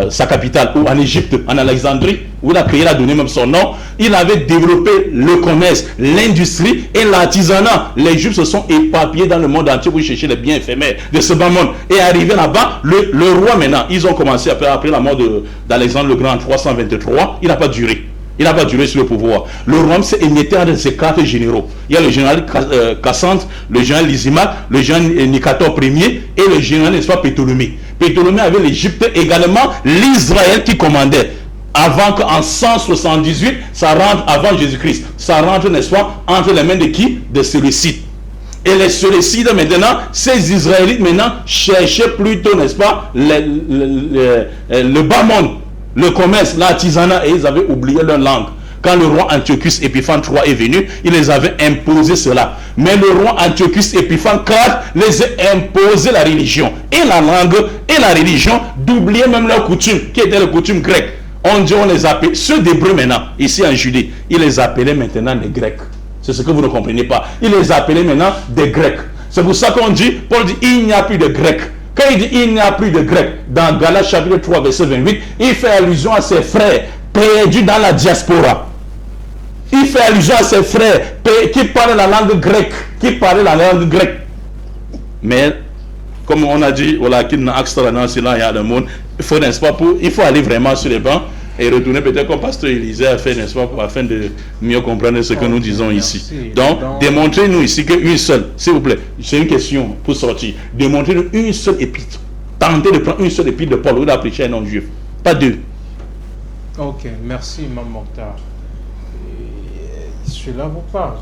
sa capitale, ou en Égypte, en Alexandrie, où il a créé, il a donné même son nom. Il avait développé le commerce, l'industrie et l'artisanat. Les Juifs se sont éparpillés dans le monde entier pour chercher les biens éphémères de ce bas monde. Et arrivé là-bas, le roi maintenant, ils ont commencé après la mort d'Alexandre le Grand en 323, il n'a pas duré. Il n'a pas duré sur le pouvoir. Le royaume s'est émietté entre ces 4 généraux. Il y a le général Cassandre, le général Lysimaque, le général Nicator Ier et le général, n'est-ce pas, Ptolémée. Ptolémée avait l'Égypte également, l'Israël qui commandait. Avant qu'en 178, ça rentre avant Jésus-Christ. Ça rentre, n'est-ce pas, entre les mains de qui? De Séleucides. Et les Séleucides, maintenant, ces Israélites, maintenant, cherchaient plutôt, n'est-ce pas, le bas monde. Le commerce, l'artisanat, et ils avaient oublié leur langue. Quand le roi Antiochus Épiphane III est venu, il les avait imposé cela. Mais le roi Antiochus Épiphane IV les a imposé la religion. Et la langue et la religion, d'oublier même leurs coutumes, qui étaient les coutumes grecques. On les appelait, ceux d'Hébreux maintenant, ici en Judée, ils les appelaient maintenant les Grecs. C'est ce que vous ne comprenez pas. Ils les appelaient maintenant des Grecs. C'est pour ça qu'on dit, Paul dit, il n'y a plus de Grecs. Quand il dit il n'y a plus de Grecs, dans Galates chapitre 3 verset 28, il fait allusion à ses frères perdus dans la diaspora. Il fait allusion à ses frères qui parlent la langue grecque, Mais, comme on a dit, il faut aller vraiment sur les bancs et retourner peut-être comme pasteur Élisée a fait, n'est-ce pas, afin de mieux comprendre ce que nous disons ici. Donc, démontrez-nous ici qu'une seule, s'il vous plaît, c'est une question pour sortir, démontrez-nous une seule épître. Tentez de prendre une seule épître de Paul où il a prêché un non-juif, pas 2. Ok, merci Imam Mokhtar. Cela vous parle.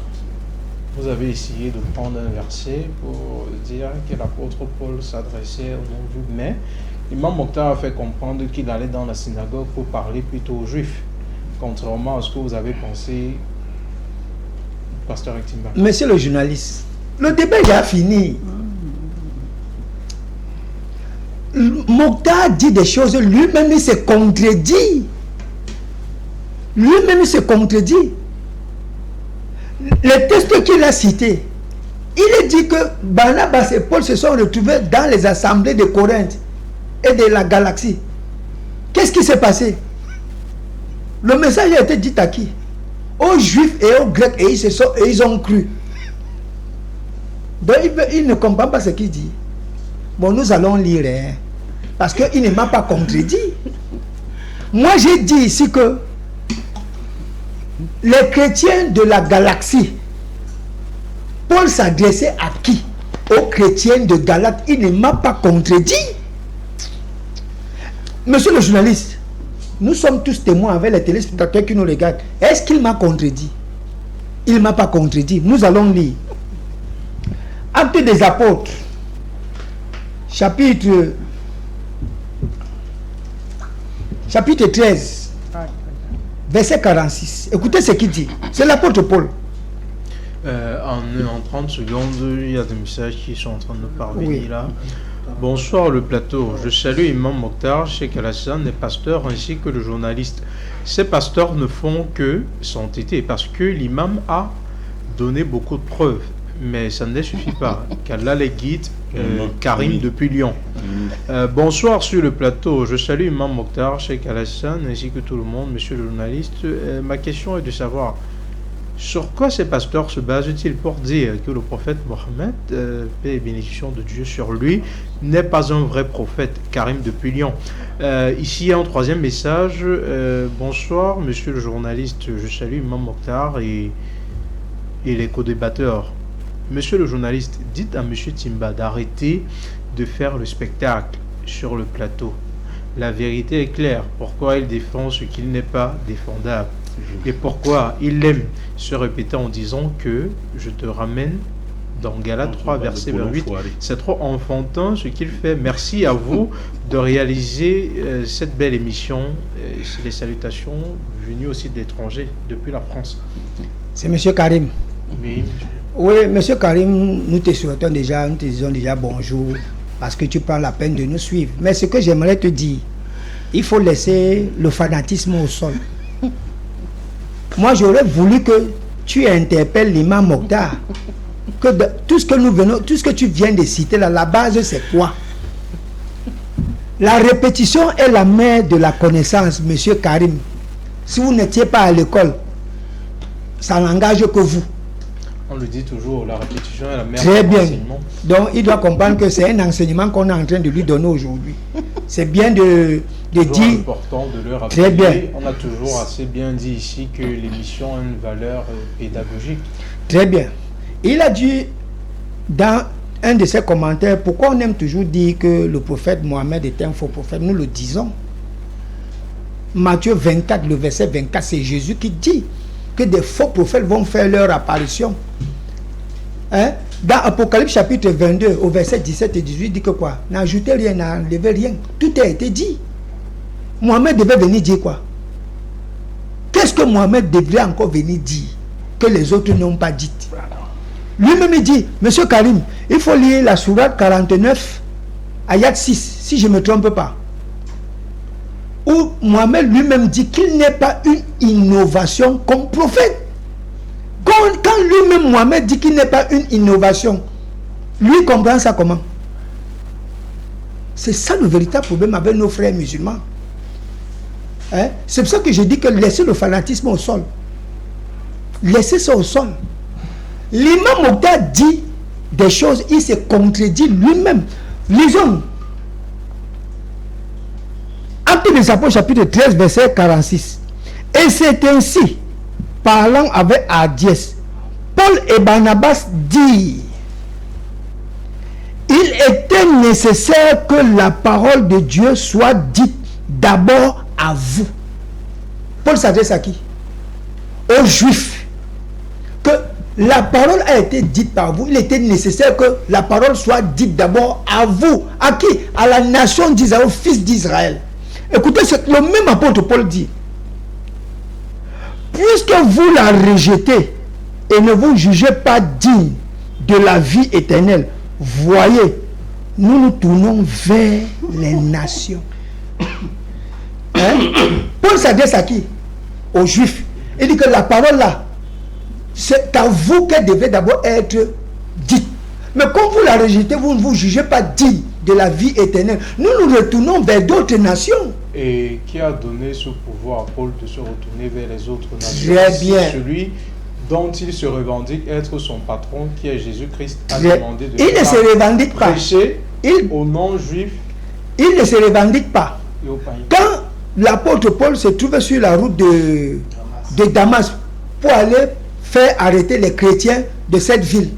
Vous avez essayé de prendre un verset pour dire que l'apôtre Paul s'adressait aux non-juifs, mais Imam Mokhtar a fait comprendre qu'il allait dans la synagogue pour parler plutôt aux juifs, contrairement à ce que vous avez pensé, pasteur Ektimba. Monsieur le journaliste, le débat est déjà fini. Mokhtar dit des choses, lui-même il se contredit. Les textes qu'il a cités, il a dit que Barnabas et Paul se sont retrouvés dans les assemblées de Corinthe et de la galaxie. Qu'est-ce qui s'est passé? Le message a été dit à qui? Aux Juifs et aux Grecs, et ils ont cru. Donc il ne comprend pas ce qu'il dit. Bon, nous allons lire, hein, parce qu'il ne m'a pas contredit. Moi, j'ai dit ici que les chrétiens de la galaxie, Paul s'adressait à qui? Aux chrétiens de Galate. Il ne m'a pas contredit. Monsieur le journaliste, nous sommes tous témoins avec les téléspectateurs qui nous regardent. Est-ce qu'il m'a contredit? Il ne m'a pas contredit. Nous allons lire Actes des Apôtres, chapitre 13, verset 46. Écoutez ce qu'il dit. C'est l'apôtre Paul. En 30 secondes, il y a des messages qui sont en train de parvenir là. Bonsoir le plateau. Je salue Imam Mokhtar, Cheikh Alassane, les pasteurs ainsi que le journaliste. Ces pasteurs ne font que s'entêter parce que l'imam a donné beaucoup de preuves. Mais ça ne les suffit pas. Qu'Allah les guide. Karim depuis Lyon. Bonsoir sur le plateau. Je salue Imam Mokhtar, Cheikh Alassane ainsi que tout le monde, monsieur le journaliste. Ma question est de savoir sur quoi ces pasteurs se basent-ils pour dire que le prophète Mohammed, paix et bénédiction de Dieu sur lui, n'est pas un vrai prophète. Karim depuis Lyon. Ici un troisième message. Bonsoir monsieur le journaliste. Je salue Imam Mokhtar et les co-débatteurs. Monsieur le journaliste, dites à monsieur Timba d'arrêter de faire le spectacle sur le plateau. La vérité est claire. Pourquoi il défend ce qu'il n'est pas défendable? Et pourquoi il aime se répéter en disant que je te ramène dans Galates 3 verset 28. C'est trop enfantin ce qu'il fait. Merci à vous de réaliser cette belle émission. C'est les salutations venues aussi de l'étranger, depuis la France. C'est monsieur Karim. Oui. Oui, monsieur Karim, nous te souhaitons déjà, nous te disons déjà bonjour, parce que tu prends la peine de nous suivre. Mais ce que j'aimerais te dire, il faut laisser le fanatisme au sol. Moi, j'aurais voulu que tu interpelles l'imam Mokhtar que tout ce que tu viens de citer là, la base c'est quoi? La répétition est la mère de la connaissance, monsieur Karim. Si vous n'étiez pas à l'école, ça n'engage que vous. On le dit toujours, la répétition est la mère Très de bien. l'enseignement. Donc, il doit comprendre que c'est un enseignement qu'on est en train de lui donner aujourd'hui. C'est bien de Toujours dire... important de le rappeler. Très bien. On a toujours assez bien dit ici que l'émission a une valeur pédagogique. Très bien. Il a dit dans un de ses commentaires, pourquoi on aime toujours dire que le prophète Mohammed est un faux prophète? Nous le disons. Matthieu 24, le verset 24, c'est Jésus qui dit que des faux prophètes vont faire leur apparition. Hein? Dans Apocalypse chapitre 22, au verset 17 et 18, il dit que quoi? N'ajoutez rien, n'enlevez rien. Tout a été dit. Mohammed devait venir dire quoi? Qu'est-ce que Mohammed devrait encore venir dire que les autres n'ont pas dit? Lui-même il dit, monsieur Karim, il faut lire la sourate 49, ayat 6, si je ne me trompe pas. Où Mohammed lui-même dit qu'il n'est pas une innovation comme prophète. Quand lui-même Mohammed dit qu'il n'est pas une innovation, lui comprend ça comment? C'est ça le véritable problème avec nos frères musulmans. Hein? C'est pour ça que je dis que laissez le fanatisme au sol. Laissez ça au sol. L'imam Mokhtar dit des choses, il se contredit lui-même. Lisons. Actes des Apôtres chapitre 13 verset 46. Et c'est ainsi, parlant avec hardiesse, Paul et Barnabas disent: il était nécessaire que la parole de Dieu soit dite d'abord à vous. Paul s'adresse à qui? Aux Juifs. Que la parole a été dite par vous. Il était nécessaire que la parole soit dite d'abord à vous. À qui? À la nation d'Israël, aux fils d'Israël. Écoutez ce que le même apôtre Paul dit. Puisque vous la rejetez et ne vous jugez pas digne de la vie éternelle, voyez, nous nous tournons vers les nations. Hein? Paul s'adresse à qui? Aux Juifs. Il dit que la parole là, c'est à vous qu'elle devait d'abord être dite. Mais comme vous la rejetez, vous ne vous jugez pas digne de la vie éternelle. Nous nous retournons vers d'autres nations. Et qui a donné ce pouvoir à Paul de se retourner vers les autres nations? Très bien. Celui dont il se revendique être son patron, qui est Jésus-Christ, a demandé de il ne se revendique pas. Prêcher aux non-juifs. Il ne se revendique pas. Et aux païens. Quand l'apôtre Paul se trouvait sur la route de Damas pour aller faire arrêter les chrétiens de cette ville,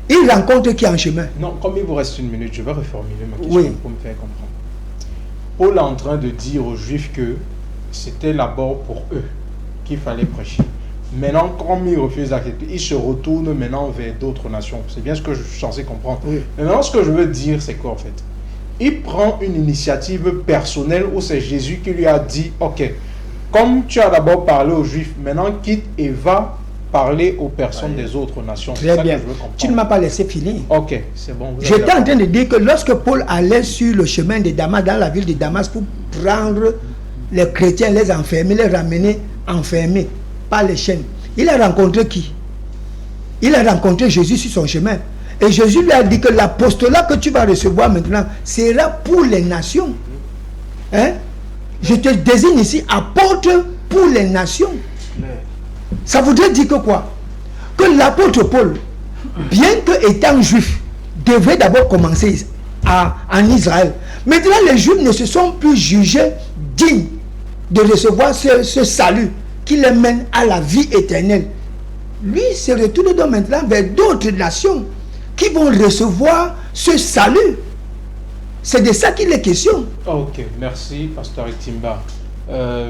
il rencontre qui en chemin? Non, comme il vous reste une minute, je vais reformuler ma question pour me faire comprendre. Paul est en train de dire aux Juifs que c'était d'abord pour eux qu'il fallait prêcher. Maintenant, comme ils refusent d'accepter, ils se retournent maintenant vers d'autres nations. C'est bien ce que je suis censé comprendre. Oui. Mais maintenant, ce que je veux dire, c'est quoi en fait? Il prend une initiative personnelle où c'est Jésus qui lui a dit, ok, comme tu as d'abord parlé aux Juifs, maintenant quitte et va parler aux personnes des autres nations. Très bien. Tu ne m'as pas laissé finir. Ok, c'est bon. J'étais en train de dire que lorsque Paul allait sur le chemin de Damas, dans la ville de Damas, pour prendre les chrétiens, les enfermer, les ramener enfermés par les chaînes, il a rencontré qui? Il a rencontré Jésus sur son chemin. Et Jésus lui a dit que l'apostolat que tu vas recevoir maintenant sera pour les nations. Hein? Je te désigne ici apôtre pour les nations. Ça voudrait dire que quoi? Que l'apôtre Paul, bien que étant juif, devait d'abord commencer en Israël. Maintenant, les Juifs ne se sont plus jugés dignes de recevoir ce salut qui les mène à la vie éternelle. Lui se retourne donc maintenant vers d'autres nations qui vont recevoir ce salut. C'est de ça qu'il est question. Ok, merci, pasteur Ektimba.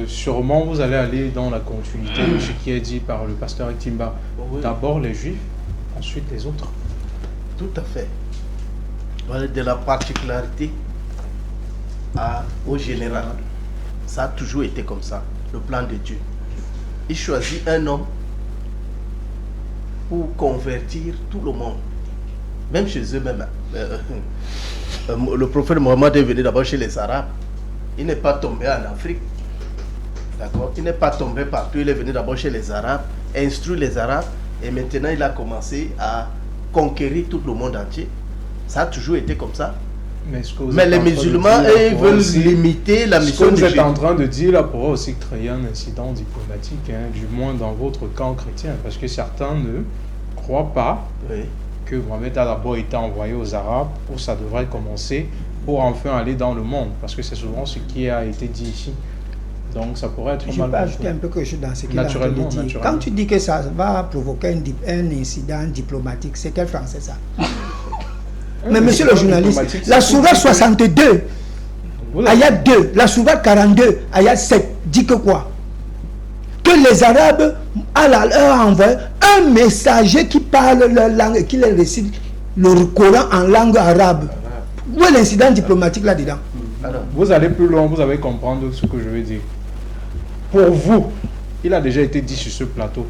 Sûrement, vous allez aller dans la continuité de ce qui est dit par le pasteur Ektimba. Oui. D'abord les Juifs, ensuite les autres. Tout à fait. De la particularité au général. Ça a toujours été comme ça, le plan de Dieu. Il choisit un homme pour convertir tout le monde. Même chez eux-mêmes. Le prophète Mohammed est venu d'abord chez les Arabes. Il n'est pas tombé en Afrique. D'accord? Il n'est pas tombé partout. Il est venu d'abord chez les Arabes, instruit les Arabes. Et maintenant, il a commencé à conquérir tout le monde entier. Ça a toujours été comme ça. Mais les musulmans, ils veulent limiter la mission de Jésus. Ce que vous êtes en train de dire là pourrait aussi créer un incident diplomatique, hein, du moins dans votre camp chrétien, parce que certains ne croient pas que Mohamed a d'abord été envoyé aux Arabes, où ça devrait commencer, pour enfin aller dans le monde, parce que c'est souvent ce qui a été dit ici. Donc ça pourrait être mal. Je peux ajouter un peu quelque chose dans ce qu'il a dit. Quand tu dis que ça va provoquer un incident diplomatique, c'est quel français ça? Mais monsieur le journaliste, la sourate 62, ayat 2, la sourate 42, ayat 7, dit que quoi? Que les Arabes, Allah leur a envoyé un messager qui parle leur langue et qui les récite le Coran en langue arabe. Où est l'incident diplomatique là-dedans? Vous allez plus loin, vous allez comprendre ce que je veux dire. Pour vous, il a déjà été dit sur ce plateau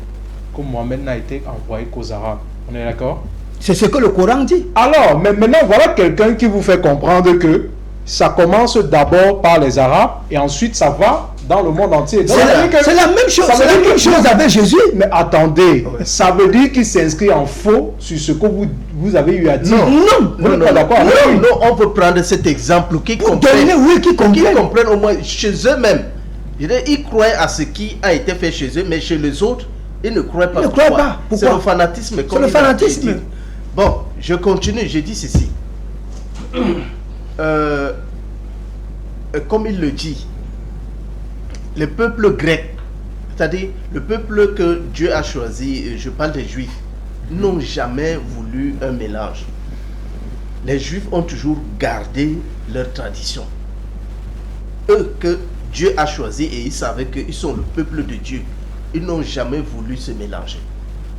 que Mohamed n'a été envoyé qu'aux Arabes. On est d'accord? C'est ce que le Coran dit. Alors, mais maintenant, voilà quelqu'un qui vous fait comprendre que ça commence d'abord par les Arabes et ensuite ça va dans le monde entier. C'est la même chose. C'est la même chose avec Jésus. Mais attendez, ça veut dire qu'il s'inscrit en faux sur ce que vous avez eu à dire. Non, on peut prendre cet exemple qui comprennent au moins chez eux-mêmes. Ils croient à ce qui a été fait chez eux, mais chez les autres, ils ne croient pas. Pourquoi? C'est le fanatisme. C'est le fanatisme. Bon, je continue, je dis ceci. Comme il le dit, le peuple grec, c'est-à-dire le peuple que Dieu a choisi, je parle des Juifs, n'ont jamais voulu un mélange. Les Juifs ont toujours gardé leur tradition. Eux que Dieu a choisi et ils savaient qu'ils sont le peuple de Dieu. Ils n'ont jamais voulu se mélanger.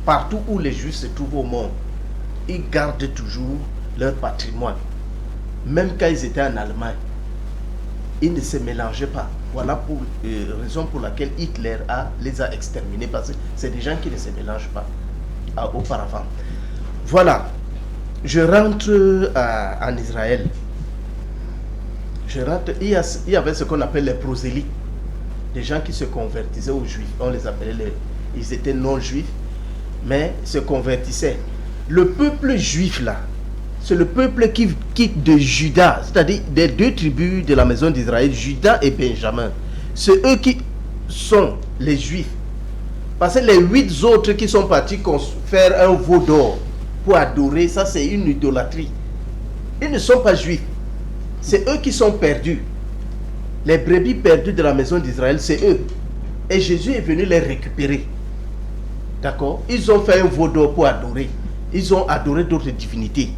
Partout où les Juifs se trouvent au monde, ils gardent toujours leur patrimoine. Même quand ils étaient en Allemagne, ils ne se mélangeaient pas. Voilà pour raison pour laquelle Hitler les a exterminés, parce que c'est des gens qui ne se mélangent pas auparavant. Voilà. Je rentre en Israël. Il y avait ce qu'on appelle les prosélytes, des gens qui se convertissaient aux Juifs. On les appelait ils étaient non-juifs, mais se convertissaient. Le peuple juif là, c'est le peuple qui quitte de Juda, c'est-à-dire des deux tribus de la maison d'Israël, Juda et Benjamin. C'est eux qui sont les Juifs. Parce que les 8 autres qui sont partis faire un veau d'or pour adorer, ça c'est une idolâtrie. Ils ne sont pas juifs. C'est eux qui sont perdus. Les brebis perdues de la maison d'Israël, c'est eux. Et Jésus est venu les récupérer. D'accord? Ils ont fait un veau d'or pour adorer. Ils ont adoré d'autres divinités.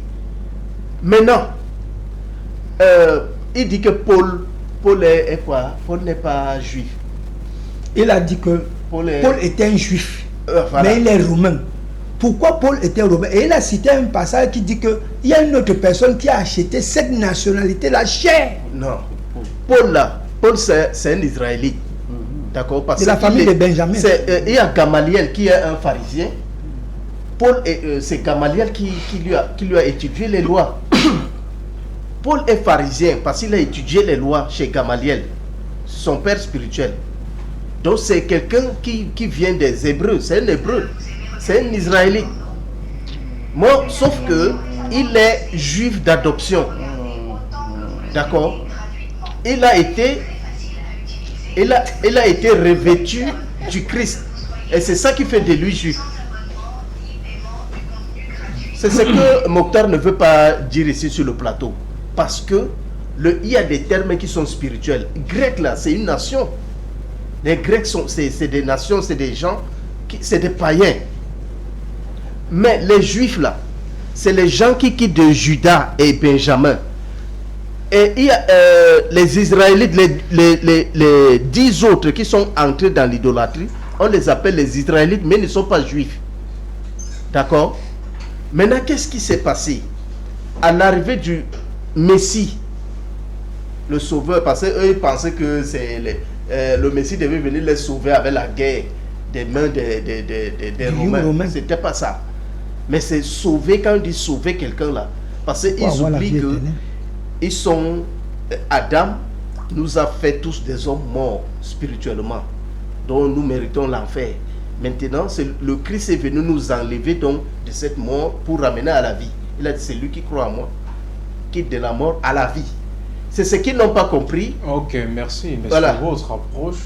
Maintenant, il dit que Paul est quoi? Paul n'est pas juif. Il a dit que Paul était un juif, voilà. Mais il est romain. Pourquoi Paul était romain? Et il a cité un passage qui dit qu'il y a une autre personne qui a acheté cette nationalité-là chère. Non. Paul c'est un Israélite. D'accord? De la famille de Benjamin. Il y a Gamaliel qui est un pharisien. Paul, c'est Gamaliel qui lui a étudié les lois. Paul est pharisien parce qu'il a étudié les lois chez Gamaliel, son père spirituel. Donc c'est quelqu'un qui vient des Hébreux, c'est un Hébreu, c'est un Israélite. Moi, sauf que il est juif d'adoption. D'accord? Il a été revêtu du Christ. Et c'est ça qui fait de lui juif. C'est ce que Mokhtar ne veut pas dire ici sur le plateau. Parce que il y a des termes qui sont spirituels. Grec là, c'est une nation. Les Grecs c'est des nations, c'est des gens, c'est des païens. Mais les Juifs là, c'est les gens qui quittent de Juda et Benjamin. Et il y a les Israélites, les 10 autres qui sont entrés dans l'idolâtrie, on les appelle les Israélites, mais ils ne sont pas juifs. D'accord? Maintenant, qu'est-ce qui s'est passé? À l'arrivée du Messie, le Sauveur, parce qu'eux ils pensaient que le Messie devait venir les sauver avec la guerre des mains des Romains. C'était pas ça. Mais c'est sauver, quand on dit sauver quelqu'un là, parce qu'ils oublient que ils sont. Adam nous a fait tous des hommes morts spirituellement, dont nous méritons l'enfer. Maintenant, le Christ est venu nous enlever donc de cette mort pour ramener à la vie. Il a dit, c'est lui qui croit en moi, quitte de la mort à la vie. C'est ce qu'ils n'ont pas compris. Ok, merci. Mais Voilà. sur votre approche,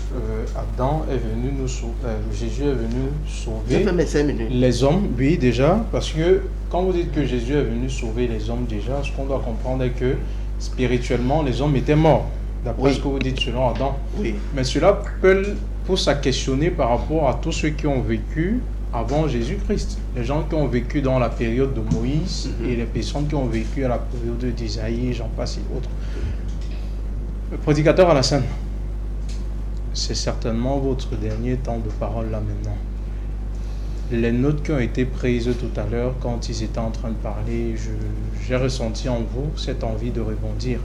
Adam est venu nous sauver, Jésus est venu sauver J'ai fait mes 5 minutes. les hommes, oui déjà, parce que quand vous dites que Jésus est venu sauver les hommes déjà, ce qu'on doit comprendre est que spirituellement, les hommes étaient morts, d'après Oui. ce que vous dites selon Adam. Oui. Mais cela pousse à questionner par rapport à tous ceux qui ont vécu avant Jésus-Christ. Les gens qui ont vécu dans la période de Moïse et les personnes qui ont vécu à la période d'Isaïe, j'en passe et autres. Le prédicateur Alassane, c'est certainement votre dernier temps de parole là maintenant. Les notes qui ont été prises tout à l'heure quand ils étaient en train de parler, j'ai ressenti en vous cette envie de rebondir.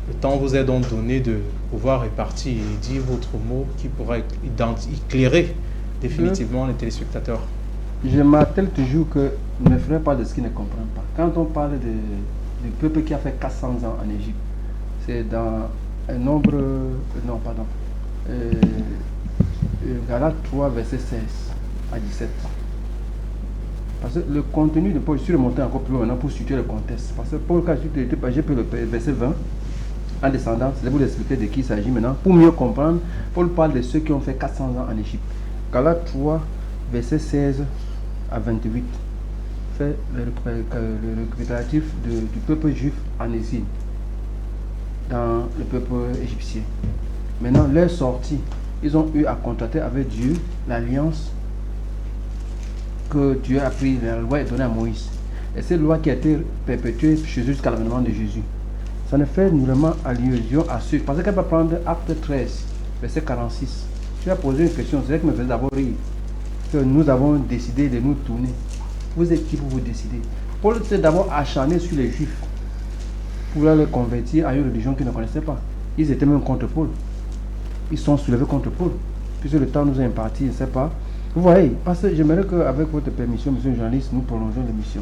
Le temps vous est donc donné de pouvoir répartir et dire votre mot qui pourrait éclairer définitivement les téléspectateurs. Je m'attelle toujours que ne me pas de ce qu'ils ne comprennent pas. Quand on parle du peuple qui a fait 400 ans en Égypte, c'est dans un nombre... non, pardon. Galates 3, verset 16 à 17. Parce que le contenu de Paul, je suis remonté encore plus loin maintenant pour situer le contexte. Parce que Paul, quand j'ai pris le verset 20, en descendant, c'est pour vous expliquer de qui il s'agit maintenant. Pour mieux comprendre, Paul parle de ceux qui ont fait 400 ans en Égypte. Galates 3, verset 16 à 28, fait le récapitulatif du peuple juif en exil dans le peuple égyptien. Maintenant, leur sortie, ils ont eu à contracter avec Dieu l'alliance que Dieu a pris, la loi est donnée à Moïse. Et cette loi qui a été perpétuée chez eux jusqu'à l'avènement de Jésus. Ça ne fait nullement allusion à ceux. Parce qu'elle va prendre Acte 13, verset 46. Tu as posé une question, c'est vrai que me faisait d'abord rire. Que nous avons décidé de nous tourner. Vous êtes qui pour vous décider? Paul s'est d'abord acharné sur les Juifs pour les convertir à une religion qu'ils ne connaissaient pas. Ils étaient même contre Paul. Ils sont soulevés contre Paul. Puisque le temps nous est imparti, je ne sais pas. Vous voyez, parce que j'aimerais qu'avec votre permission, monsieur le journaliste, nous prolongeons l'émission.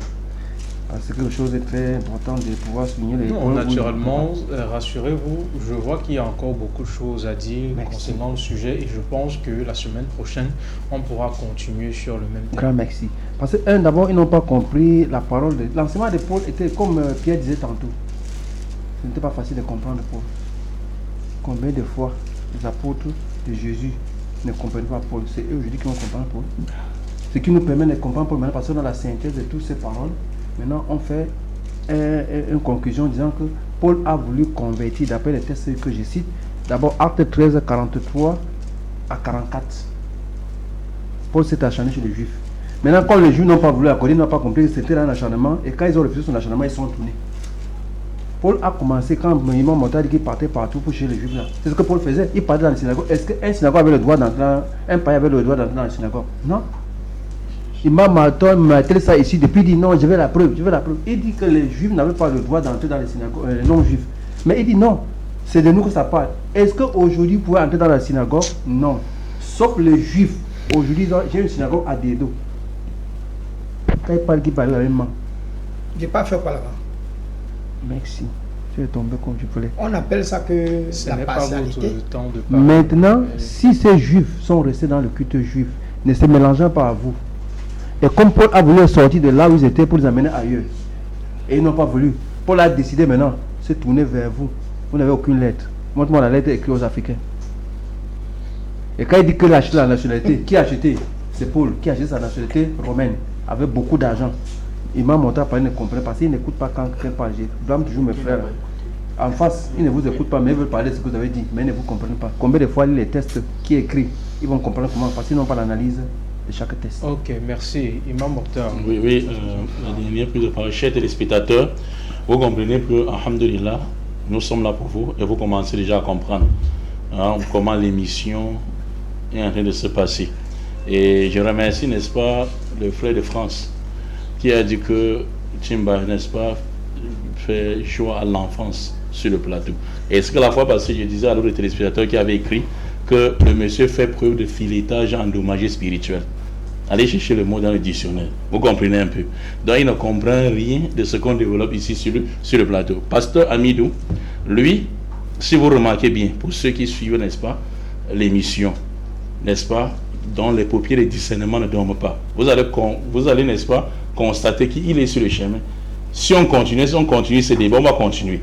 Parce que quelque chose est très important de pouvoir souligner les... Non, naturellement, rassurez-vous, je vois qu'il y a encore beaucoup de choses à dire concernant le sujet et je pense que la semaine prochaine, on pourra continuer sur le même thème. Grand merci. Parce que, d'abord, ils n'ont pas compris la parole de... L'enseignement de Paul était, comme Pierre disait tantôt, ce n'était pas facile de comprendre Paul. Combien de fois les apôtres de Jésus ne comprennent pas Paul? C'est eux aujourd'hui qui vont comprendre Paul. Ce qui nous permet de comprendre Paul maintenant, parce que dans la synthèse de toutes ces paroles, maintenant on fait une conclusion disant que Paul a voulu convertir, d'après les textes que je cite, d'abord Acte 13, 43 à 44. Paul s'est acharné sur les Juifs. Maintenant, quand les Juifs n'ont pas voulu accorder, ils n'ont pas compris que c'était un acharnement, et quand ils ont refusé son acharnement, ils sont tournés. Paul a commencé quand Moïse monta dit qu'il partait partout pour chez les Juifs là. C'est ce que Paul faisait. Il partait dans les synagogues. Est-ce qu'un synagogue avait le droit d'entrer, un païen avait le droit d'entrer dans la synagogue? Non. Il m'a martelé ça ici depuis, il dit non, je veux la preuve, je veux la preuve. Il dit que les Juifs n'avaient pas le droit d'entrer dans les synagogues, les non-Juifs. Mais il dit non, c'est de nous que ça parle. Est-ce qu'aujourd'hui vous pouvez entrer dans la synagogue? Non. Sauf les Juifs. Aujourd'hui, j'ai une synagogue à Dedo. Quand il parle, qui parle la même main. Je n'ai pas fait quoi là-bas. Merci. Tu es tombé comme tu voulais. On appelle ça que Ce la n'est pas partialité. votre temps de parler. Maintenant, si ces Juifs sont restés dans le culte juif, ne se mélangeant pas à vous, et comme Paul a voulu sortir de là où ils étaient pour les amener ailleurs, et ils n'ont pas voulu, Paul a décidé maintenant de se tourner vers vous. Vous n'avez aucune lettre. Montre-moi la lettre écrite aux Africains. Et quand il dit qu'il a acheté la nationalité, qui a acheté? C'est Paul qui a acheté sa nationalité romaine, avec beaucoup d'argent. Il m'a montré à parler, il ne comprend pas, parce qu'il n'écoute pas quand quelqu'un parle. Je blâme toujours mes frères. En face, ils ne vous écoutent pas, mais ils veulent parler de ce que vous avez dit, mais ils ne vous comprennent pas. Combien de fois les textes qui écrits, ils vont comprendre comment, parce qu'ils n'ont pas l'analyse de chaque texte. Ok, merci. Imam Mokhtar. Oui, la dernière prise de parole, chers téléspectateurs, vous comprenez que, alhamdoulilah, nous sommes là pour vous et vous commencez déjà à comprendre comment l'émission est en train de se passer. Et je remercie, n'est-ce pas, le frère de France qui a dit que Timba, n'est-ce pas, fait choix à l'enfance sur le plateau. Est-ce que la fois passée, je disais à l'autre téléspectateur qui avait écrit que le monsieur fait preuve de filetage endommagé spirituel. Allez chercher le mot dans le dictionnaire. Vous comprenez un peu. Donc il ne comprend rien de ce qu'on développe ici sur le plateau. Pasteur Amidou, lui, si vous remarquez bien, pour ceux qui suivent, n'est-ce pas, l'émission, n'est-ce pas, dont les paupières de discernement ne dorment pas. Vous allez, n'est-ce pas, constater qu'il est sur le chemin. Si on continue ce débat, on va continuer.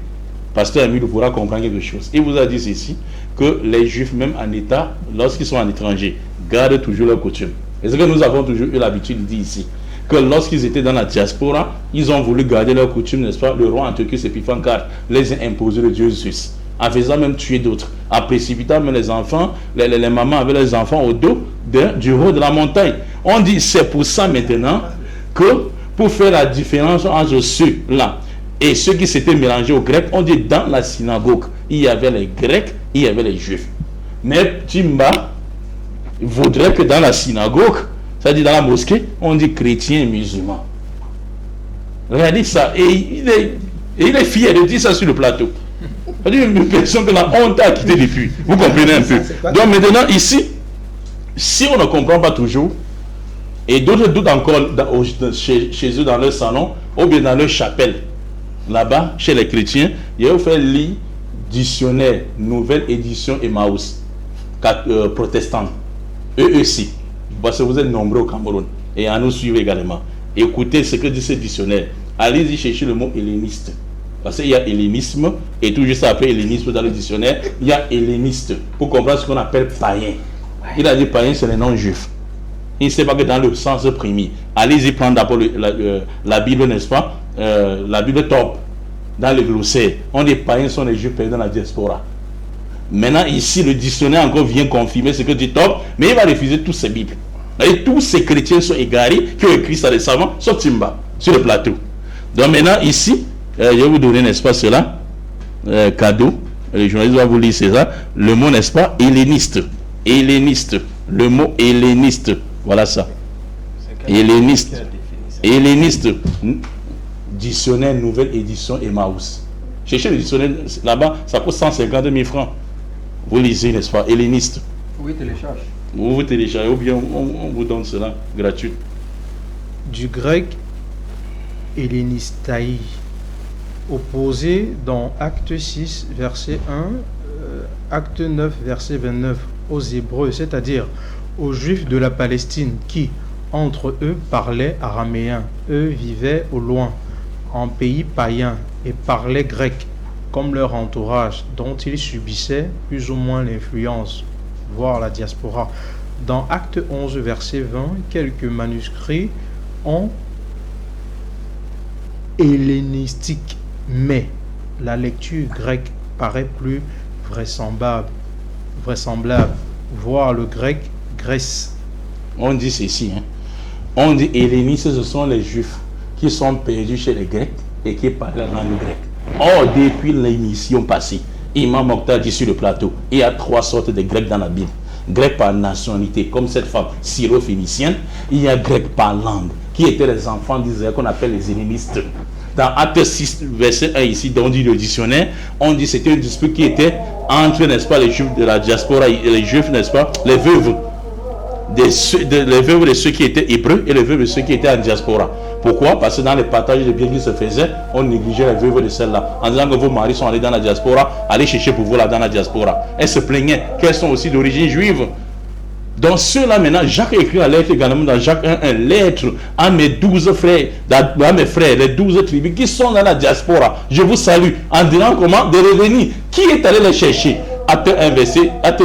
Pasteur Amidou pourra comprendre quelque chose. Il vous a dit ceci, que les Juifs, même en état, lorsqu'ils sont en étranger, gardent toujours leurs coutumes. Et ce que nous avons toujours eu l'habitude de dire ici, que lorsqu'ils étaient dans la diaspora, ils ont voulu garder leurs coutumes, n'est-ce pas? Le roi Antiochus Épiphan IV les a imposés le Dieu Zeus, en faisant même tuer d'autres, en précipitant même les enfants, les mamans avec les enfants au dos du haut de la montagne. On dit, c'est pour ça maintenant que, pour faire la différence entre ceux-là et ceux qui s'étaient mélangés aux Grecs, on dit dans la synagogue, il y avait les Grecs, il y avait les Juifs. Mais Timba voudrait que dans la synagogue, c'est-à-dire dans la mosquée, on dit chrétiens et musulmans. Regardez ça, et il est fier de dire ça sur le plateau. C'est-à-dire une personne que la honte a quitté depuis. Vous comprenez un peu. Donc maintenant, ici, si on ne comprend pas toujours, et d'autres doutent encore chez eux dans leur salon, ou bien dans leur chapelle, là-bas, chez les chrétiens, ils vont faire lire dictionnaire, nouvelle édition Emmaüs, protestante, EEC, parce que vous êtes nombreux au Cameroun, et à nous suivre également. Écoutez ce que dit ce dictionnaire. Allez-y chercher le mot helléniste. Parce qu'il y a hellénisme, et tout juste après hellénisme dans le dictionnaire, il y a helléniste, pour comprendre ce qu'on appelle païen. Il a dit païen, c'est les non-juifs. Il ne sait pas que dans le sens premier. Allez-y prendre d'abord la Bible, n'est-ce pas? La Bible top, dans le glossaire. On dit païens sont les juifs perdus dans la diaspora. Maintenant, ici, le dictionnaire encore vient confirmer ce que dit top, mais il va refuser toutes ces Bibles. Et tous ces chrétiens sont égarés, qui ont écrit ça, les savants, sur Timba, sur le plateau. Donc maintenant, ici, je vais vous donner, n'est-ce pas, cela, cadeau. Les journalistes vont vous lire ça. Le mot, n'est-ce pas, helléniste. Helléniste. Le mot helléniste. Voilà ça. Helléniste. Helléniste. Dictionnaire, nouvelle édition Emmaüs. Cherchez le dictionnaire là-bas, ça coûte 150 000 francs. Vous lisez, n'est-ce pas? Helléniste. Oui, télécharge. Vous téléchargez ou bien on vous donne cela gratuit. Du grec hellénistaï, opposé dans Acte 6, verset 1, Acte 9, verset 29, aux Hébreux, c'est-à-dire aux Juifs de la Palestine qui, entre eux, parlaient araméen. Eux vivaient au loin, en pays païen, et parlaient grec, comme leur entourage, dont ils subissaient plus ou moins l'influence, voire la diaspora. Dans Acte 11, verset 20, quelques manuscrits ont hellénistique, mais la lecture grecque paraît plus vraisemblable, voire le grec Grèce. On dit ceci, hein. On dit hellénistes, ce sont les Juifs qui sont perdus chez les Grecs et qui parlent la langue grecque. Or, depuis l'émission passée, Imam Mokhtar dit sur le plateau, il y a 3 sortes de Grecs dans la Bible. Grec par nationalité, comme cette femme syro-phénicienne. Il y a grec par langue, qui étaient les enfants d'Israël qu'on appelle les hellénistes. Dans Acte 6, verset 1 ici, dont dit le dictionnaire, on dit que c'était une dispute qui était entre, n'est-ce pas, les Juifs de la diaspora et les Juifs, n'est-ce pas, les veuves. Les veuves de ceux qui étaient hébreux et les veuves de ceux qui étaient en diaspora. Pourquoi? Parce que dans les partages de biens qui se faisaient, on négligeait les veuves de celles-là. En disant que vos maris sont allés dans la diaspora, allez chercher pour vous là dans la diaspora. Elles se plaignaient qu'elles sont aussi d'origine juive. Dans ceux-là maintenant, Jacques écrit la lettre également dans Jacques 1, lettre à mes 12 frères, à mes frères, les 12 tribus qui sont dans la diaspora. Je vous salue en disant comment de revenir. Qui est allé les chercher? Acte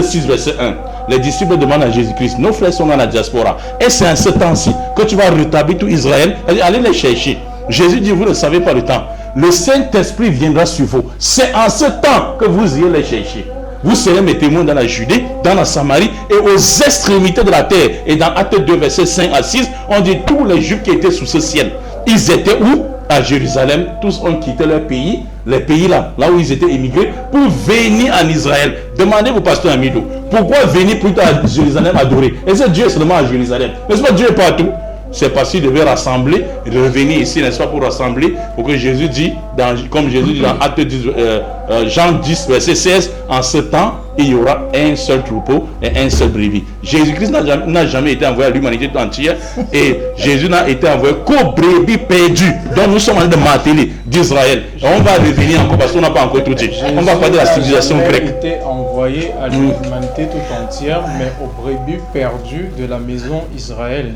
6, verset 1. Les disciples demandent à Jésus-Christ, nos frères sont dans la diaspora. Et c'est en ce temps-ci que tu vas rétablir tout Israël. Allez les chercher. Jésus dit, vous ne savez pas le temps. Le Saint-Esprit viendra sur vous. C'est en ce temps que vous irez les chercher. Vous serez mes témoins dans la Judée, dans la Samarie et aux extrémités de la terre. Et dans Acte 2, versets 5 à 6, on dit tous les Juifs qui étaient sous ce ciel. Ils étaient où? À Jérusalem. Tous ont quitté leur pays, les pays là où ils étaient émigrés, pour venir en Israël. Demandez au pasteur Amidou, pourquoi venir plutôt à Jérusalem adorer? Et c'est Dieu seulement à Jérusalem. N'est-ce pas Dieu est partout? C'est parce qu'il devait rassembler, revenir ici, n'est-ce pas, pour rassembler, pour que Jésus dit, comme Jésus dit dans Acte Jean 10, verset 16, en ce temps, il y aura un seul troupeau et un seul brebis. Jésus-Christ n'a jamais été envoyé à l'humanité tout entière et Jésus n'a été envoyé qu'aux brebis perdus. Donc nous sommes en train de marteler d'Israël. On va revenir encore parce qu'on n'a pas encore tout dit. On va parler de la civilisation grecque. Jésus n'a été envoyé à l'humanité tout entière, mais aux brebis perdues de la maison d'Israël.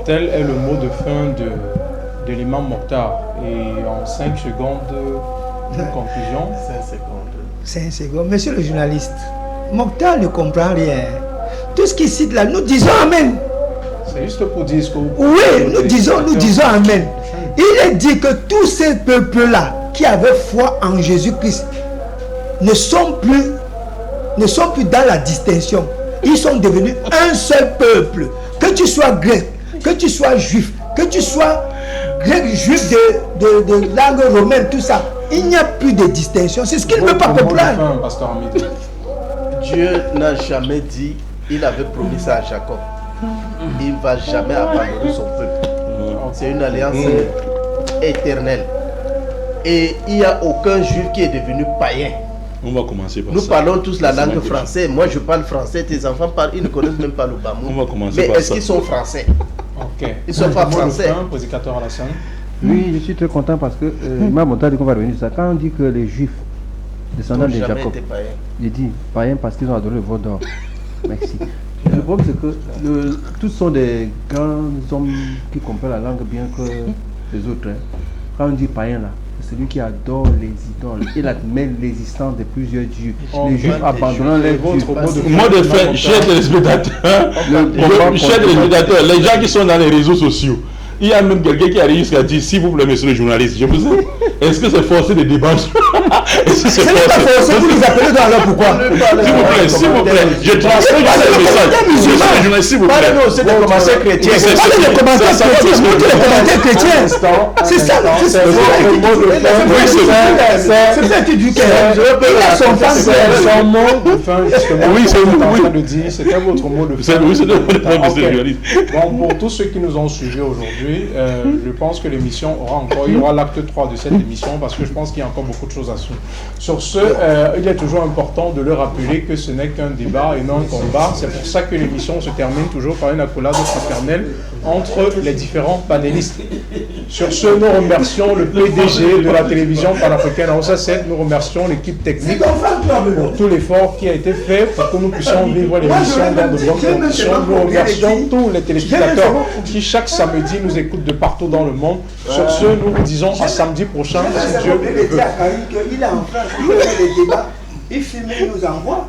Tel est le mot de fin de l'imam Mokhtar. Et en 5 secondes, une conclusion. 5 secondes. Monsieur le journaliste, Mokhtar ne comprend rien. Tout ce qu'il cite là, nous disons Amen. C'est juste pour dire ce que vous... Oui, nous disons Amen. Il est dit que tous ces peuples-là qui avaient foi en Jésus-Christ ne sont plus dans la distinction. Ils sont devenus un seul peuple. Que tu sois grec, que tu sois juif, que tu sois grec, juif de langue romaine, tout ça, il n'y a plus de distinction. C'est ce qu'il ne veut pas comprendre. Dieu n'a jamais dit, il avait promis ça à Jacob. Il ne va jamais abandonner son peuple. C'est une alliance éternelle. Et il n'y a aucun juif qui est devenu païen. On va commencer par Nous ça. parlons tous la langue française. Moi, je parle français. Tes enfants parlent, ils ne connaissent même pas le bamou. On va commencer Mais par ça. est-ce qu'ils sont français? Ok. Ils ne sont pas français. Prédicateur Alassane. Oui, je suis très content parce que Imam Mokhtar dit qu'on va revenir sur ça. Quand on dit que les juifs descendants de Jacob, il dit païens parce qu'ils ont adoré le veau d'or. Merci. Le problème c'est que tous sont des grands hommes qui comprennent la langue bien que les autres. Hein. Quand on dit païen là, c'est celui qui adore les idoles. Il admet l'existence de plusieurs dieux. Les juifs abandonnant les dieux. Mot de fin, chers téléspectateurs, les gens qui sont dans les réseaux sociaux. Il y a même quelqu'un qui arrive jusqu'à dire, s'il vous plaît, monsieur le journaliste, je vous aime. Est-ce que c'est forcé de débattre? Est-ce que c'est forcé? Vous les appelez dans leur pourquoi? S'il vous plaît, je transmets le message. Monsieur le journaliste, s'il vous plaît. C'est des commentaires chrétiens. C'est pas les commentaires chrétiens, vous les commentaires chrétiens. C'est ça, c'est ça. C'est ça qui dit que son mot de fin, justement. Oui, c'est vous de dire. C'était votre mot de fin. Oui, c'est le mot de fin, monsieur le journaliste. Bon, pour tous ceux qui nous ont suivis aujourd'hui, je pense que l'émission il y aura l'acte 3 de cette émission parce que je pense qu'il y a encore beaucoup de choses à suivre. Sur ce, il est toujours important de le rappeler que ce n'est qu'un débat et non un combat. C'est pour ça que l'émission se termine toujours par une accolade fraternelle entre les différents panélistes. Sur ce, nous remercions le PDG de la télévision panafricaine Hausa 7, nous remercions l'équipe technique pour tout l'effort qui a été fait pour que nous puissions vivre l'émission dans de bonnes conditions. Nous remercions tous les téléspectateurs qui chaque samedi nous écoutent de partout dans le monde. Sur ce, nous vous disons à samedi prochain, si Dieu le veut. Il est en France, il fait des débats, il filme, il nous envoie.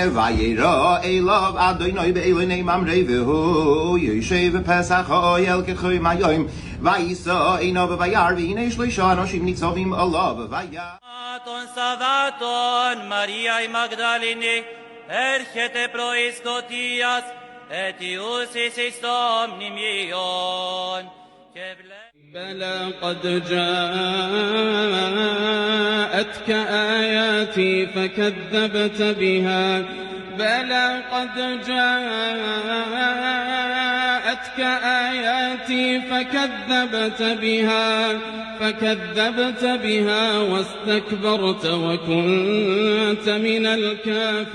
Vayera Elav Adonai be'elonei mamrei v'hu Yoshev Pesach ha'oyel k'choy mayom Vayisa eino b'vayar v'hinei shloisha anoshim nitzavim alav v'vayar Ton Savaton Mariae Magdalene Erchete proiskotias Etius isistom nimion بلى قد جاءتك آياتي فكذبت بها بلى قد جاءتك آياتي فكذبت بها واستكبرت وكنت من الكافرين